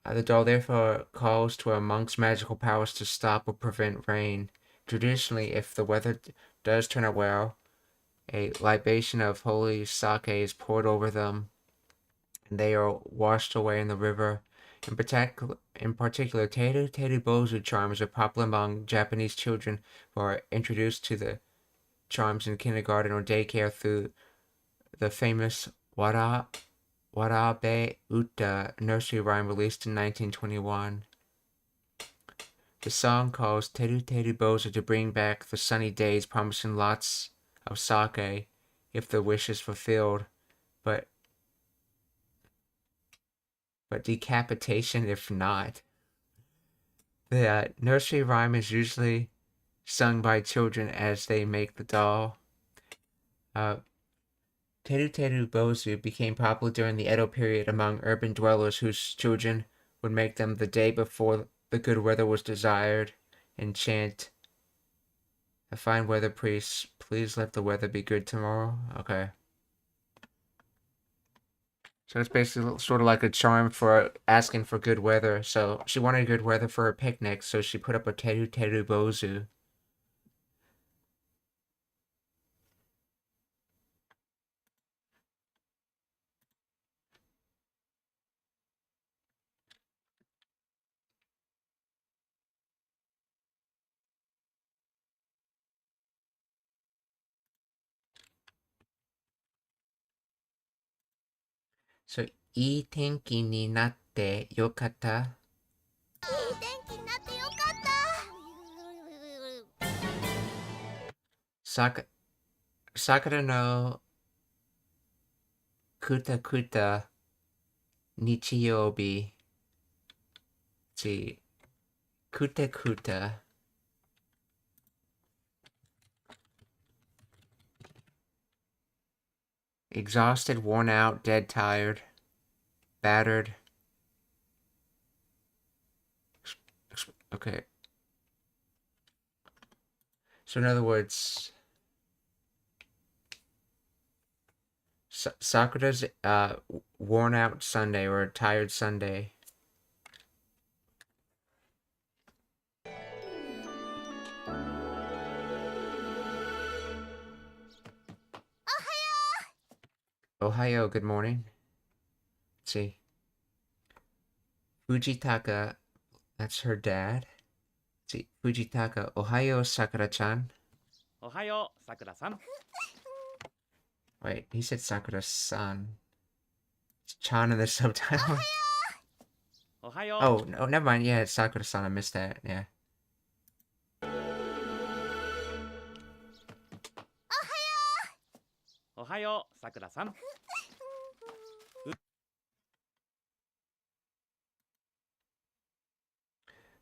therefore calls to a monk's magical powers to stop or prevent rain. Traditionally, if the weather does turn out well, a libation of holy sake is poured over them, and they are washed away in the river. In particular, Teru Teru Bozu charms are popular among Japanese children who are introduced to the charms in kindergarten or daycare through the famous Warabe Uta nursery rhyme released in 1921. The song calls Teru Teru Bozu to bring back the sunny days, promising lots of sake if the wish is fulfilled, but decapitation if not. The nursery rhyme is usually sung by children as they make the doll. Teru Teru Bozu became popular during the Edo period among urban dwellers whose children would make them the day before the good weather was desired and chant, "A fine weather, priest, please let the weather be good tomorrow." Okay. So it's basically sort of like a charm for asking for good weather. So she wanted good weather for her picnic, so she put up a Teru Teru Bozu. So, いい天気になってよかった。いい天気になってよかった。桜のくたくた日曜日。くたくた。Exhausted, worn out, dead tired, battered. Okay. So in other words, Sakura's worn out Sunday or a tired Sunday. Ohio, good morning. Let's see. Fujitaka, that's her dad. Let's see. Fujitaka, Ohio Sakura-chan. おはよう、さくらさん。 Wait, he said Sakura-san. It's Chan in the subtitle. おはよう。 Oh, no, never mind. Yeah, it's Sakura-san. I missed that. Yeah. おはよう、さくらさん。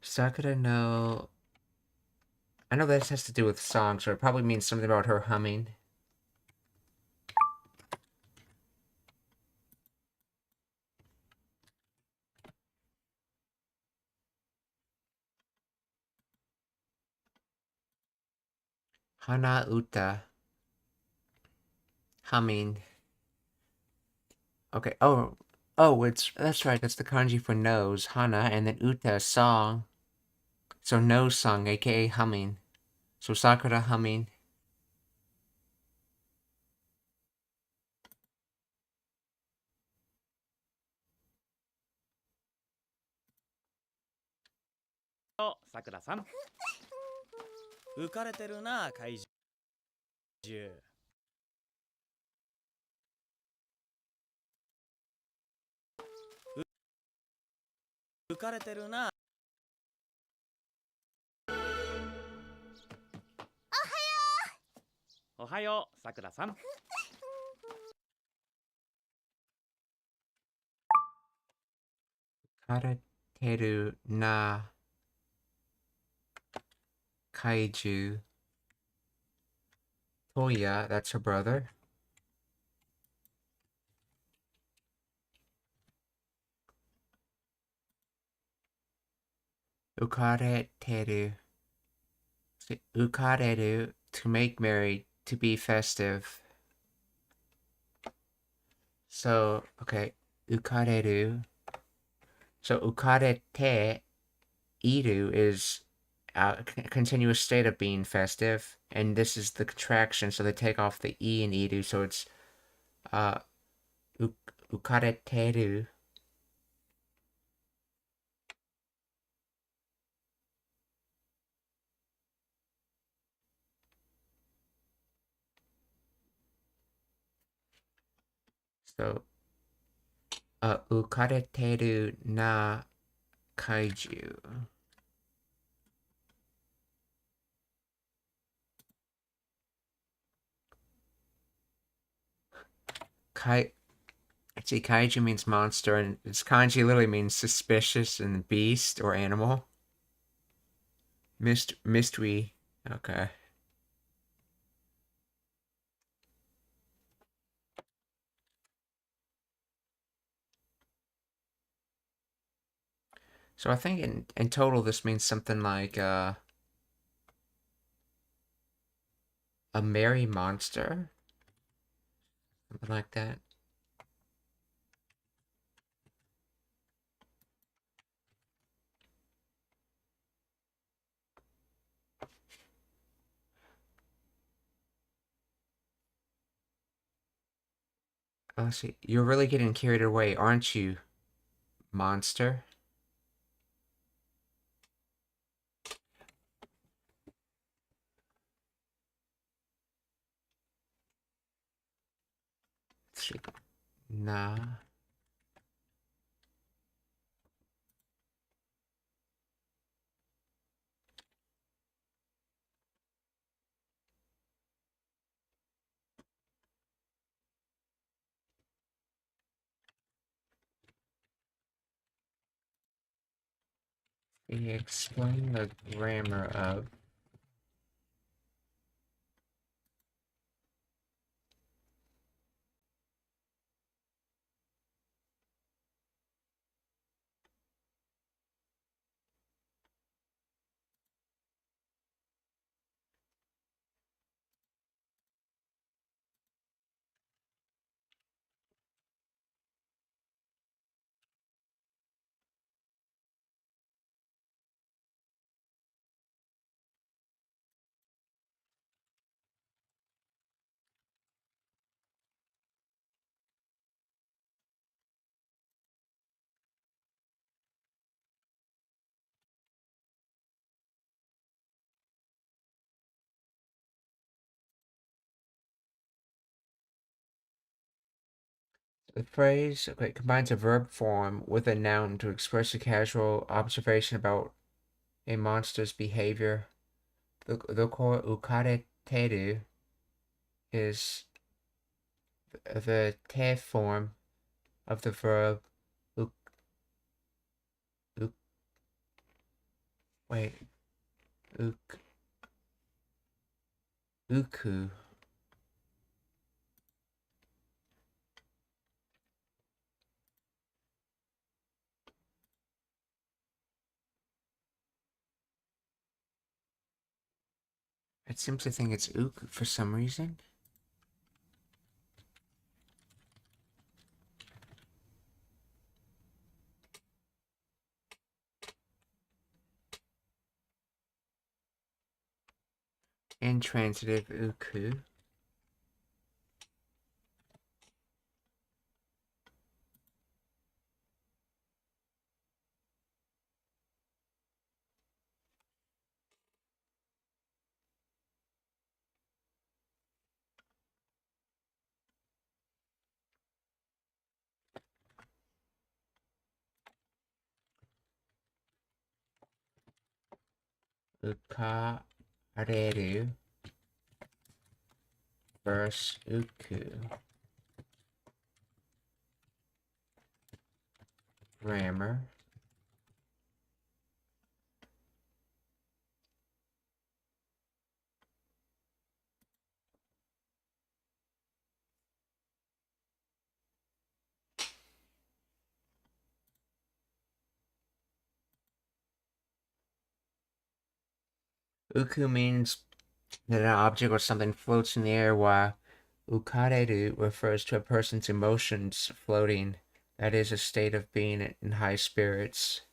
Sakura no. I know this has to do with songs, so it probably means something about her humming. Hana uta. Humming. Okay. Oh, that's right. That's the kanji for nose, hana, and then uta, song. So nose song, aka humming. So Sakura humming. Oh, さくらさん。浮かれてるな、怪獣。浮かれてるな。おはよう、さくらさん。 Karateru na kaiju. Toya, that's her brother. Ukareteru. Ukareru, to make merry, to be festive. So, okay, ukareru. So ukarete iru is a continuous state of being festive, and this is the contraction, so they take off the e in iru, so it's uh ukareteru. So ukareteru na kaiju. See, kaiju means monster, and its kanji literally means suspicious and beast or animal. Mystery. Okay. So I think in total this means something like a merry monster. Something like that. Oh, see, you're really getting carried away, aren't you, monster? Let's see. Nah. Explain the grammar of the phrase combines a verb form with a noun to express a casual observation about a monster's behavior. The core ukareteru is the te form of the verb uk, uk, wait, uk, uku. It seems to think it's uk for some reason. Intransitive uku. Ukareru versus uku. Grammar. Uku means that an object or something floats in the air, while ukareru refers to a person's emotions floating, that is, a state of being in high spirits.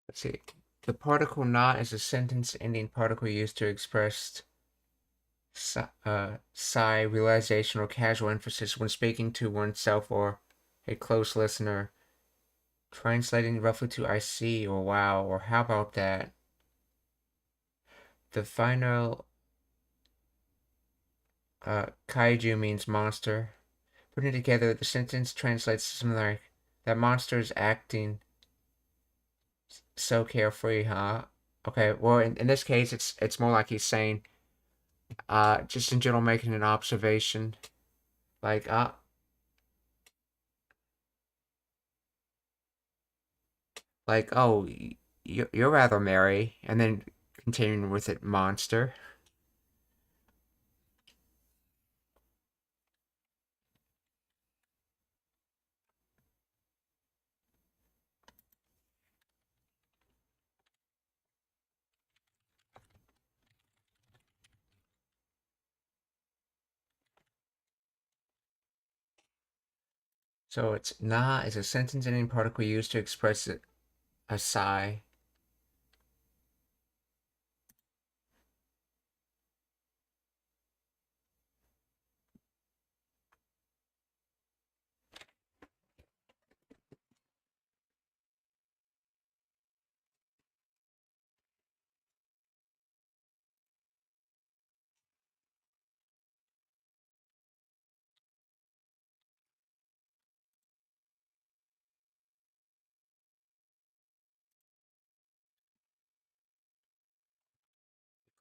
Let's see. The particle not is a sentence-ending particle used to express sigh, realization, or casual emphasis when speaking to oneself or a close listener. Translating roughly to I see or wow or how about that. The final kaiju means monster. Putting it together, the sentence translates something like, that monster is acting so carefree, huh? Okay, well, in this case, it's more like he's saying, just in general, making an observation, like, oh, you're rather merry, and then continuing with it, monster. So it's na is a sentence-ending particle used to express a sigh.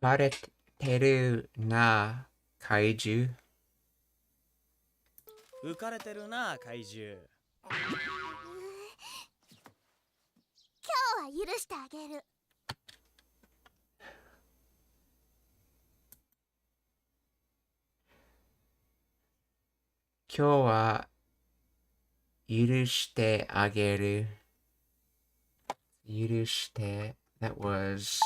かれてるな、怪獣。浮かれてるな怪獣。今日は許してあげる。今日は許してあげる。許して。That was.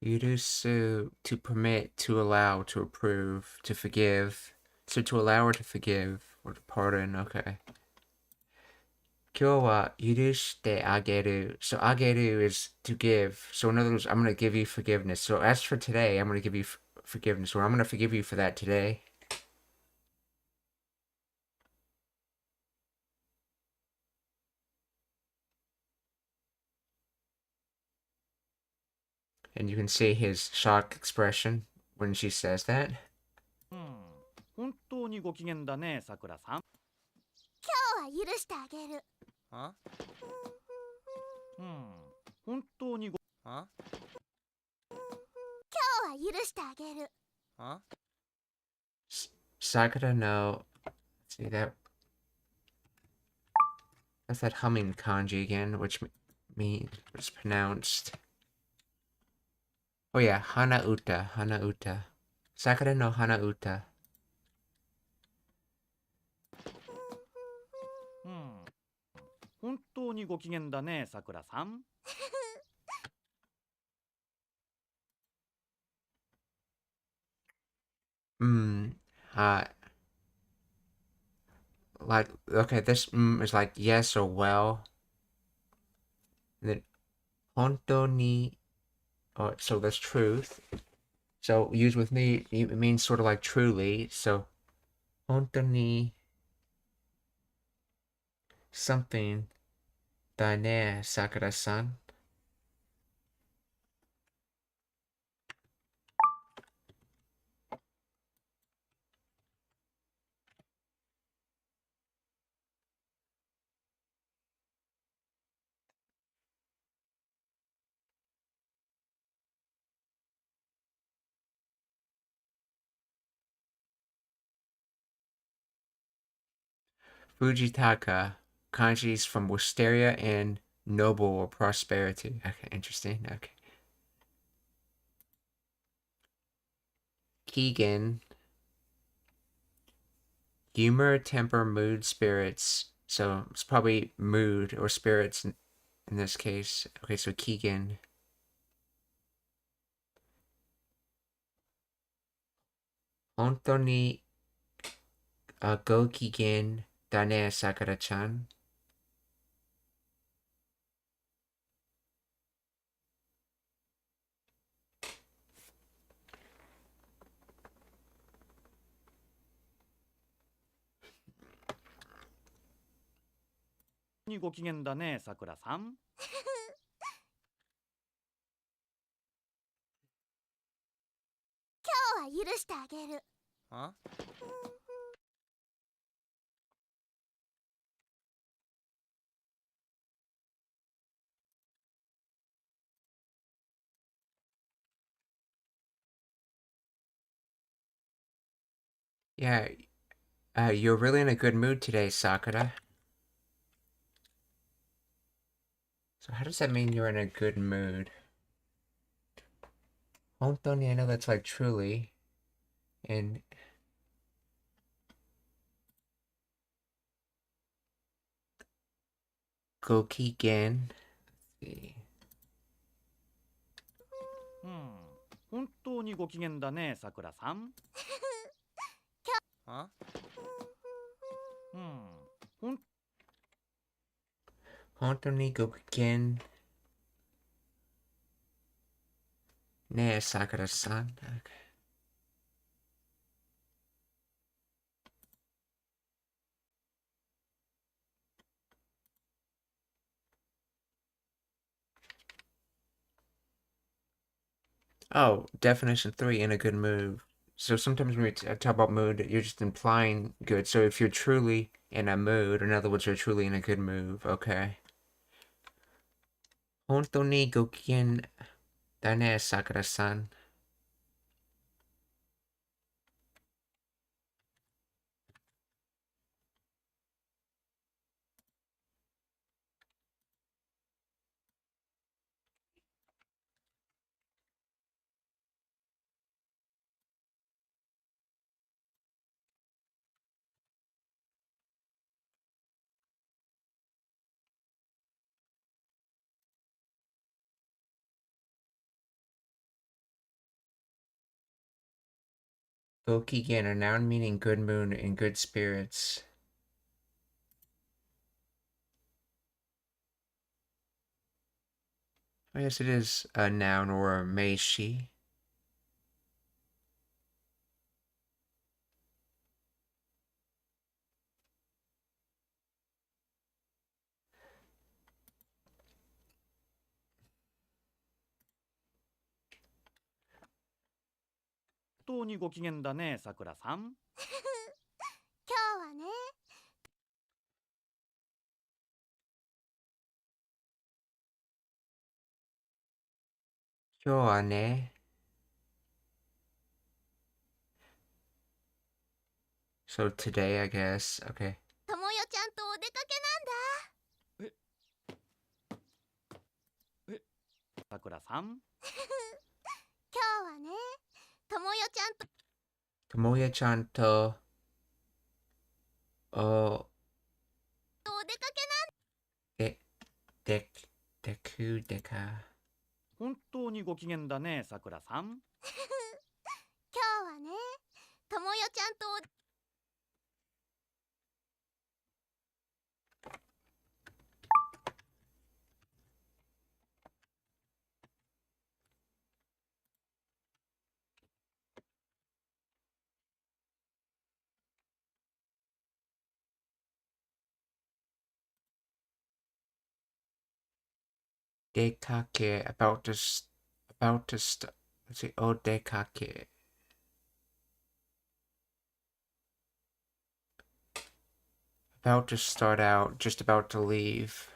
Yurusu, to permit, to allow, to approve, to forgive. So to allow or to forgive, or to pardon, okay. 今日は許してあげる. So あげる is to give. So in other words, I'm going to give you forgiveness. So as for today, I'm going to give you forgiveness, or I'm going to forgive you for that today. And you can see his shock expression when she says that. 本当にご機嫌だねさくらさん。今日は許してあげる。あ本当にご今日は許してあげる。Sakura no. See that? That's that humming kanji again, which means it's pronounced. Oh yeah, hana uta, hana uta. Sakura no hana uta. 本当にご機嫌だねさくらさん。Uh, like, okay, this is like yes or well. And then honto ni, oh, so that's truth. So used with ni, it means sort of like truly. So honto ni something da ne, Sakura-san. Fujitaka, kanjis from wisteria and noble or prosperity. Okay, interesting. Okay. Keegan, humor, temper, mood, spirits. So it's probably mood or spirits in this case. Okay, so Keegan. 本当にご機嫌だね、さくらちゃん。にご機嫌だねさくらさん。今日は許してあげる。Yeah, you're really in a good mood today, Sakura. So how does that mean you're in a good mood? Hontoni, I know that's like truly. And Gokigen. Let's see. 本当にご機嫌だねさくらさん。Hontoni Gokigen. Ne, Sakura-san. Okay. Oh, definition 3, in a good mood. So sometimes when we talk about mood, you're just implying good. So if you're truly in a mood, in other words, you're truly in a good mood. Okay. 本当にご機嫌だね、さくらさん。ご機嫌, a noun meaning good mood and good spirits. I guess it is a noun or a meishi. Tony にご機嫌だね、さくらさん。今日はね。今日はね。So today, I guess. Okay. ともよちゃんとお出かけさくらさん。なんだ。今日はね、ともよちゃんと。ともやちゃんと、お出かけでか。本当にご機嫌だね、さくらさん。今日はね、ともよちゃんと出かけ about to start. Let's see. お出かけ about to start out, just about to leave.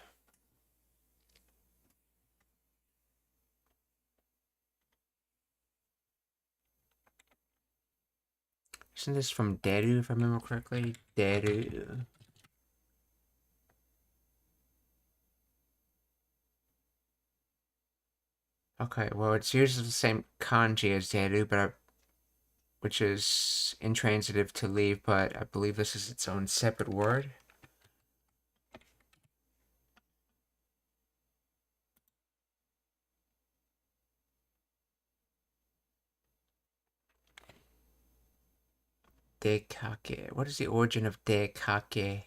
Isn't this from Deru, if I remember correctly? Deru. Okay, well, it's usually the same kanji as Deru, but which is intransitive to leave, but I believe this is its own separate word. Dekake. What is the origin of dekake?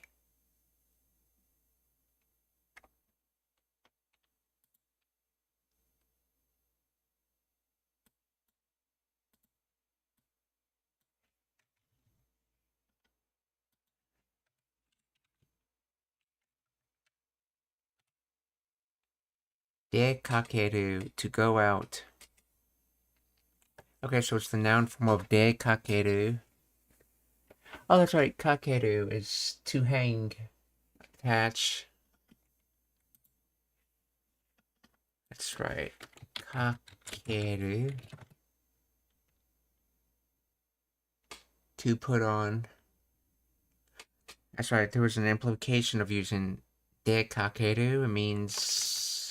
Dekakeru, to go out. Okay, so it's the noun form of dekakeru. Oh, that's right. Kakeru is to hang, attach. That's right. Kakeru. To put on. That's right. There was an implication of using dekakeru. It means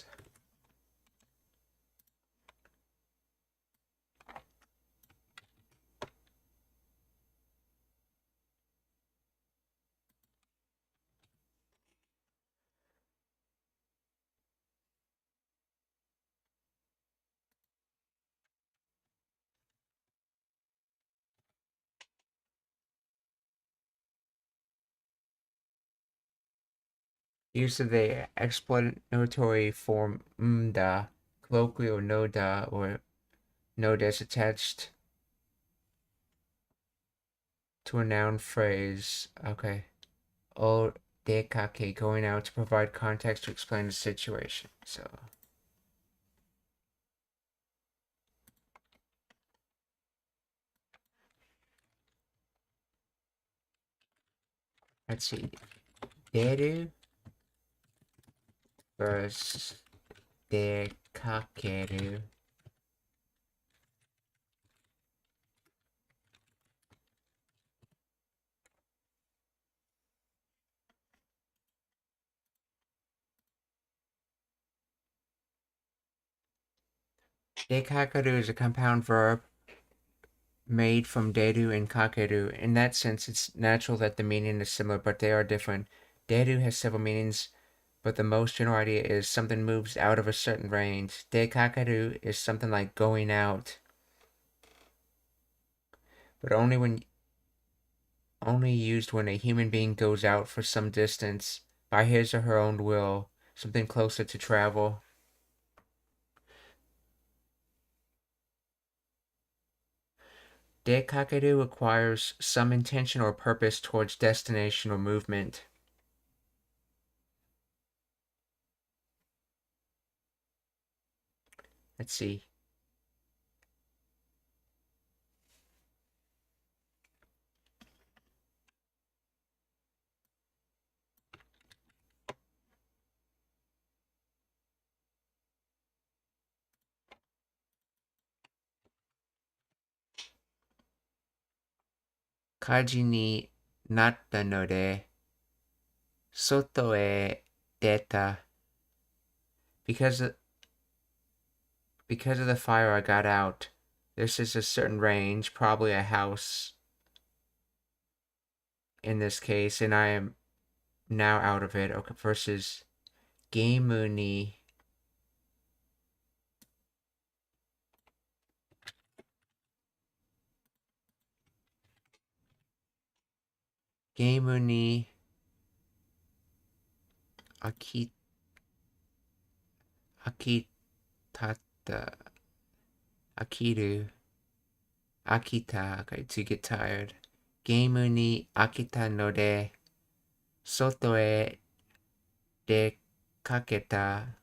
use of the explanatory form mda, colloquially or noda, or noda is attached to a noun phrase. Okay. O dekake, going out to provide context to explain the situation. So Let's see. Deru versus dekakeru. Dekakeru is a compound verb made from deru and kakeru. In that sense, it's natural that the meaning is similar, but they are different. Deru has several meanings, but the most general idea is something moves out of a certain range. Dekakeru is something like going out, but only used when a human being goes out for some distance by his or her own will, something closer to travel. Dekakeru requires some intention or purpose towards destination or movement. Let's see. Kaji ni natta no de soto e deta. Because of the fire I got out. This is a certain range, probably a house in this case, and I am now out of it. Okay, versus Gemu ni aki akitata akiru akita, okay, to get tired. Gemu ni akita no de soto e dekaketa.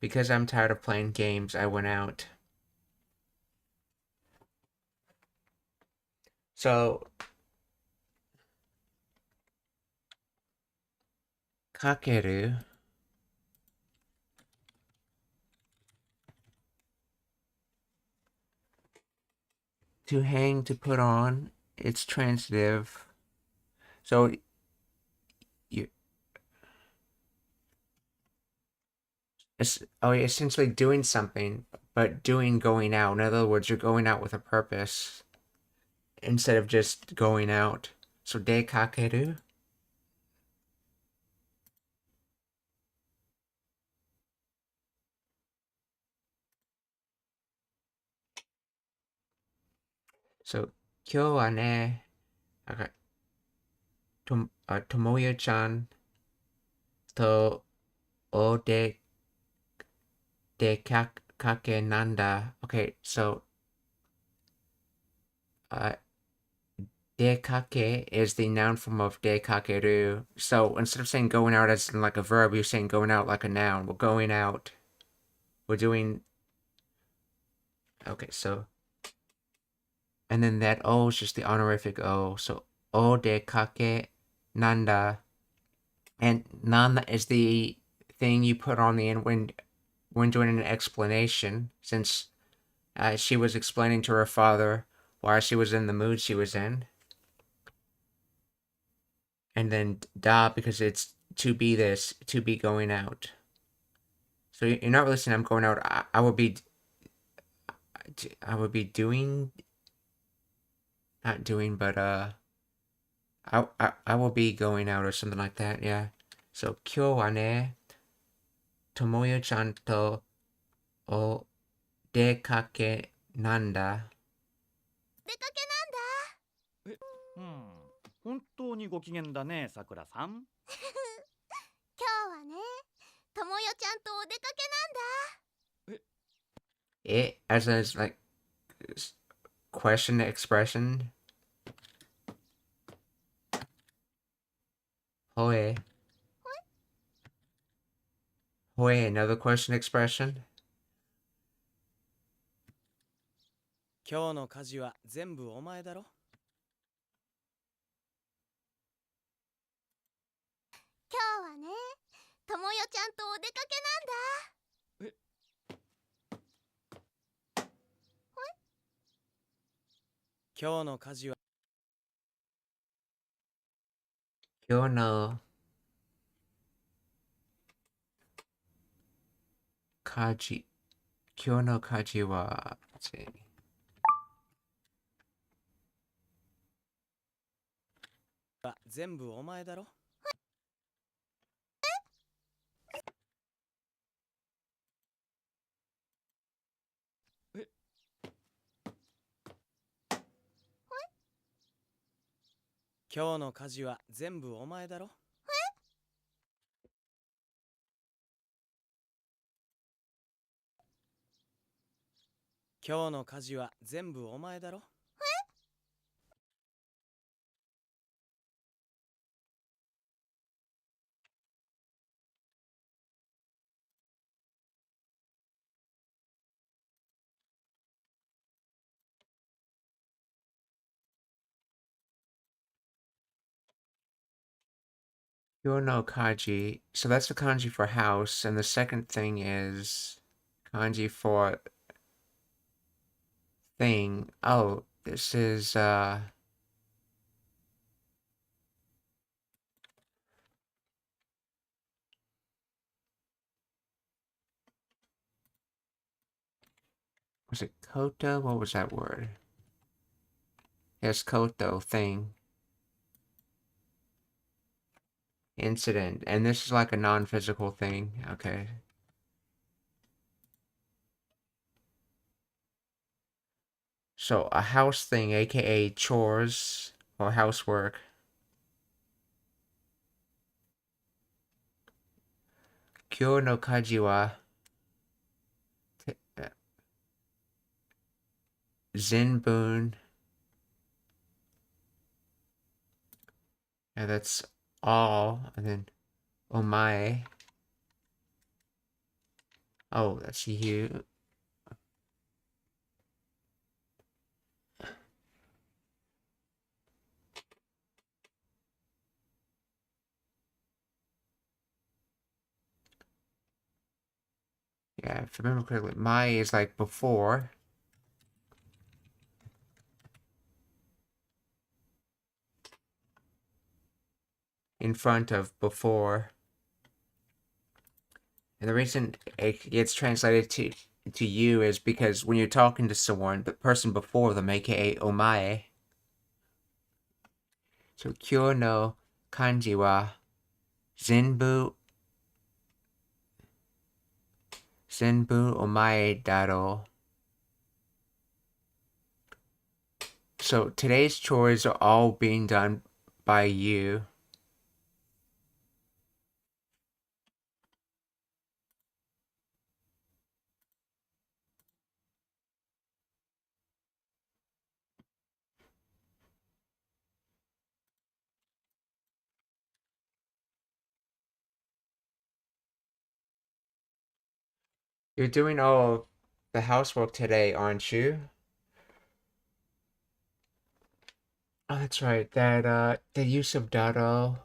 Because I'm tired of playing games, I went out. So kakeru to hang, to put on, it's transitive. So you essentially doing something, but going out. In other words, you're going out with a purpose instead of just going out. So dekakeru. So 今日はね、Tomoyo-chan とお出かけなんだ. Okay, so dekake is the noun form of dekakeru. So instead of saying going out as in like a verb, you're saying going out like a noun. We're going out. We're doing. Okay, so. And then that O is just the honorific O. So o dekake nanda. And nanda is the thing you put on the end when doing an explanation, since she was explaining to her father why she was in the mood she was in. And then da, because it's to be this, to be going out. So you're not really saying I'm going out. I would be doing, not doing, but I will be going out or something like that. Yeah. So 今日はね、Tomoyo-chan とお出かけなんだ。出かけなんだ。本当にご機嫌だね、さくらさん。今日はね、ともよちゃんとお出かけなんだ。As in, like question expression. Hoe. Another question expression. 今日の家事は全部お前だろ。今日はね、ともよちゃんとお出かけなんだ。今日の家事は今日の家事。今日の家事は、let's see. 全部お前だろ。今日の家事は全部お前だろ。今日の家事は全部お前だろ。Kyo no kanji. So that's the kanji for house, and the second thing is kanji for thing. Oh, this is was it koto? What was that word? Yes, koto, thing. Incident. And this is like a non-physical thing. Okay. So a house thing, aka chores or housework. Kyo no kaji wa zenbun. Yeah, that's all. And then omae. Oh, that's you. Yeah, if I remember correctly, my is like before. In front of before. And the reason it gets translated to you is because when you're talking to someone, the person before them, aka omae. So kyo no kanji wa zenbu omae daro. So today's chores are all being done by you. You're doing all of the housework today, aren't you? Oh, that's right. That the use of daro.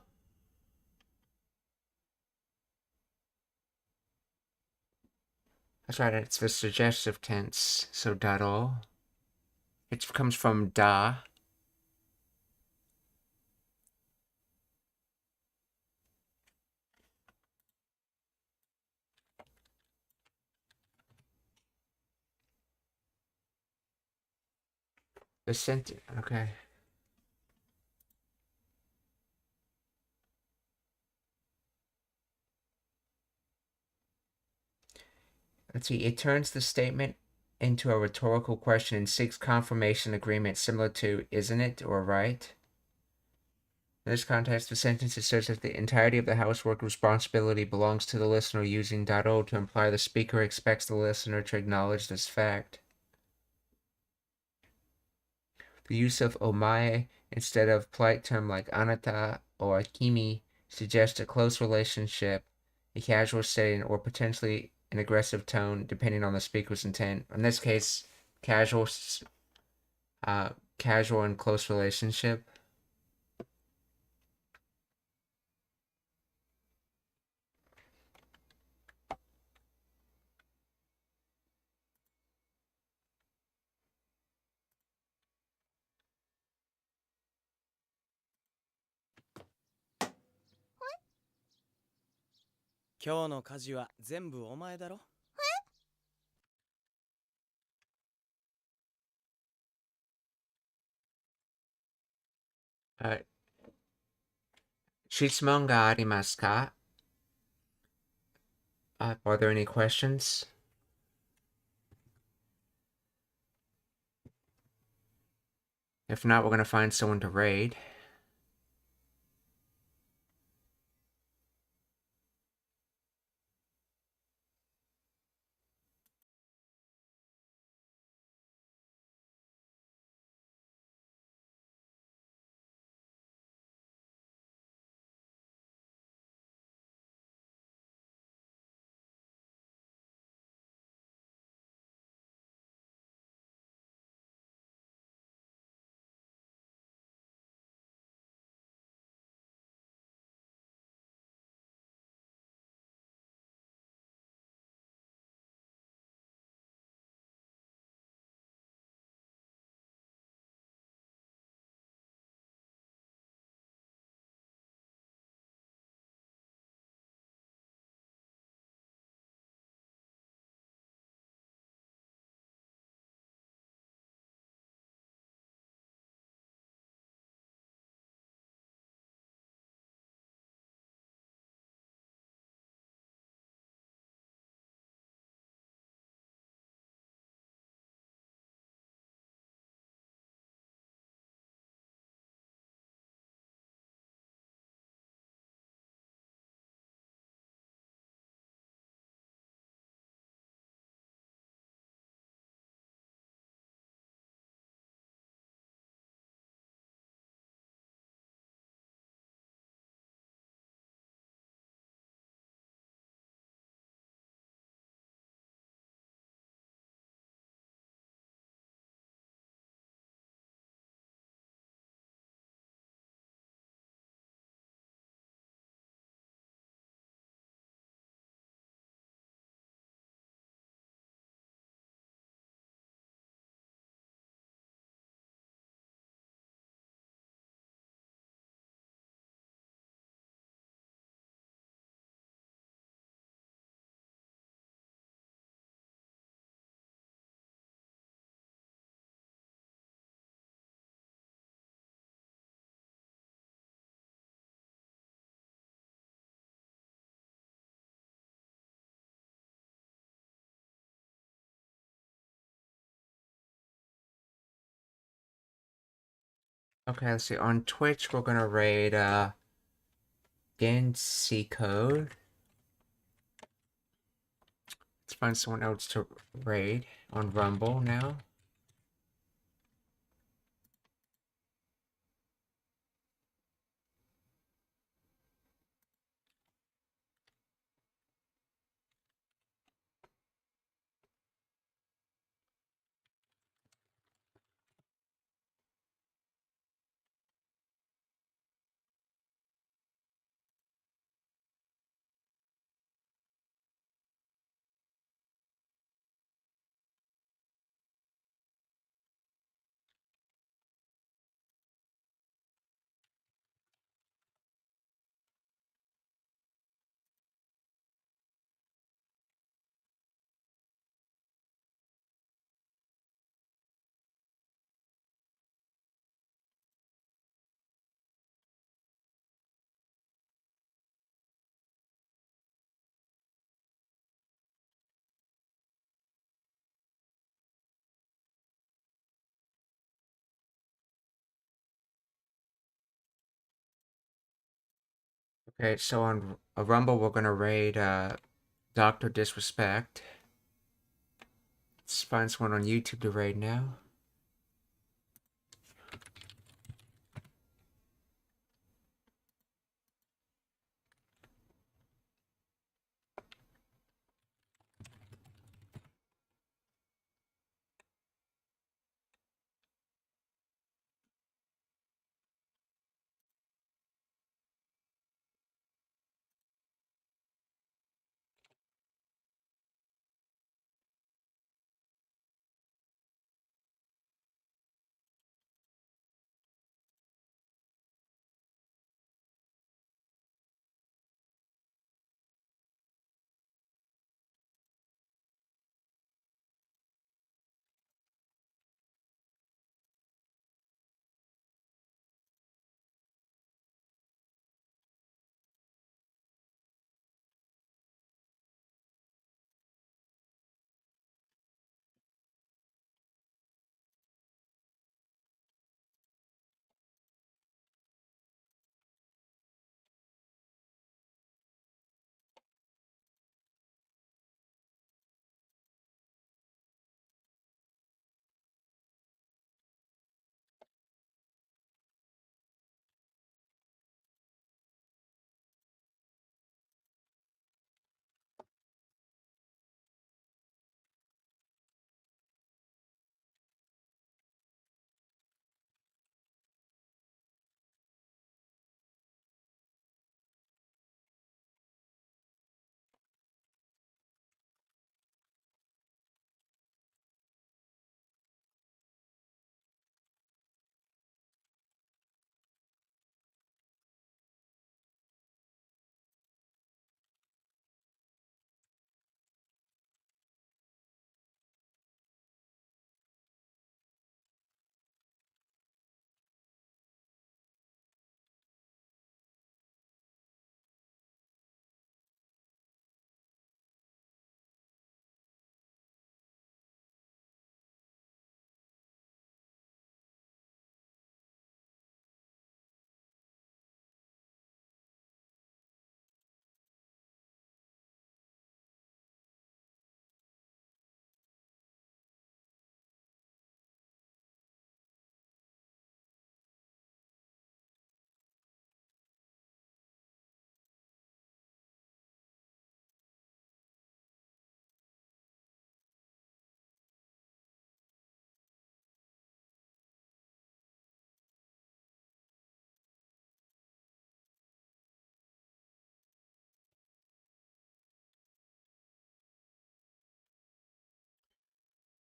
That's right. It's the suggestive tense. So daro. It comes from da. The sentence. Okay. Let's see. It turns the statement into a rhetorical question and seeks confirmation agreement similar to isn't it or right. In this context, the sentence asserts that the entirety of the housework responsibility belongs to the listener, using daro to imply the speaker expects the listener to acknowledge this fact. The use of omae instead of polite term like anata or kimi suggests a close relationship, a casual setting, or potentially an aggressive tone, depending on the speaker's intent. In this case, casual and close relationship. 今日の家事は全部お前だろ。はい。質問がありますか? Are there any questions? If not, we're going to find someone to raid. Okay, let's see. On Twitch, we're gonna raid Gensi Code. Let's find someone else to raid on Rumble now. Okay, so on Rumble, we're gonna raid Dr. Disrespect. Let's find someone on YouTube to raid now.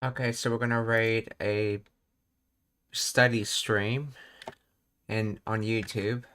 Okay, so we're gonna raid a study stream on YouTube.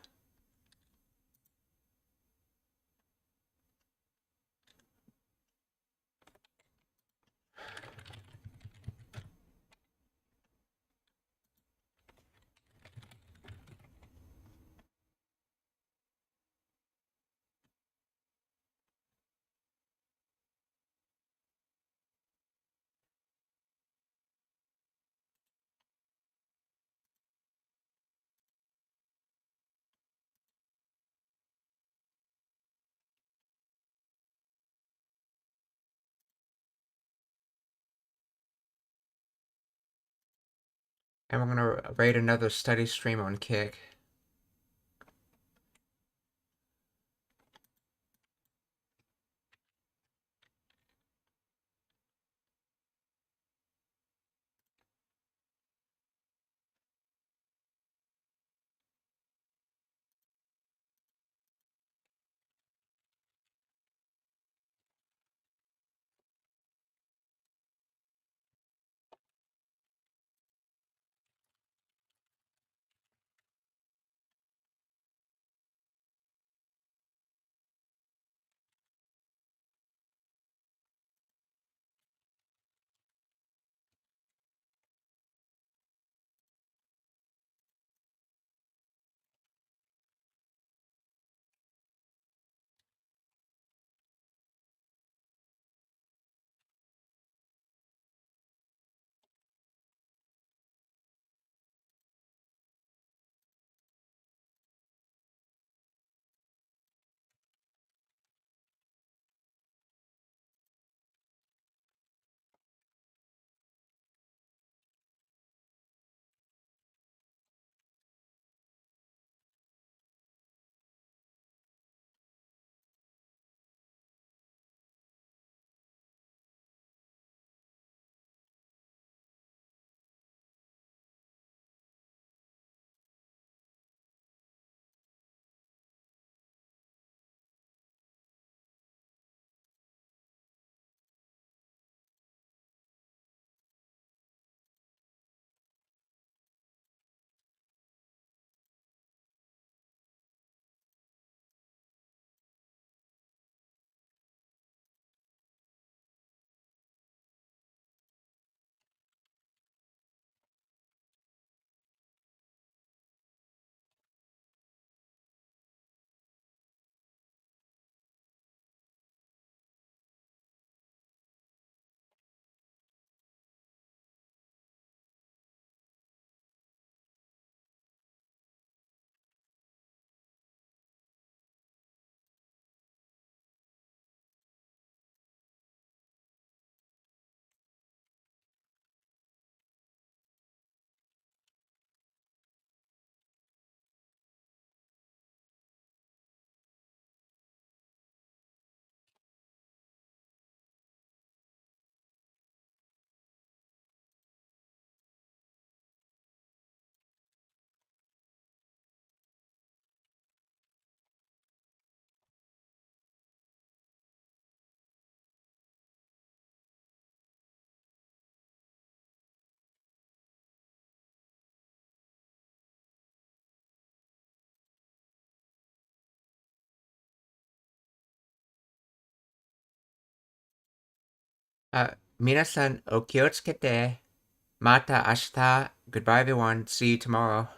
And we're gonna raid another study stream on Kick. Minasan, o kiyotsukete. Mata ashita. Goodbye, everyone. See you tomorrow.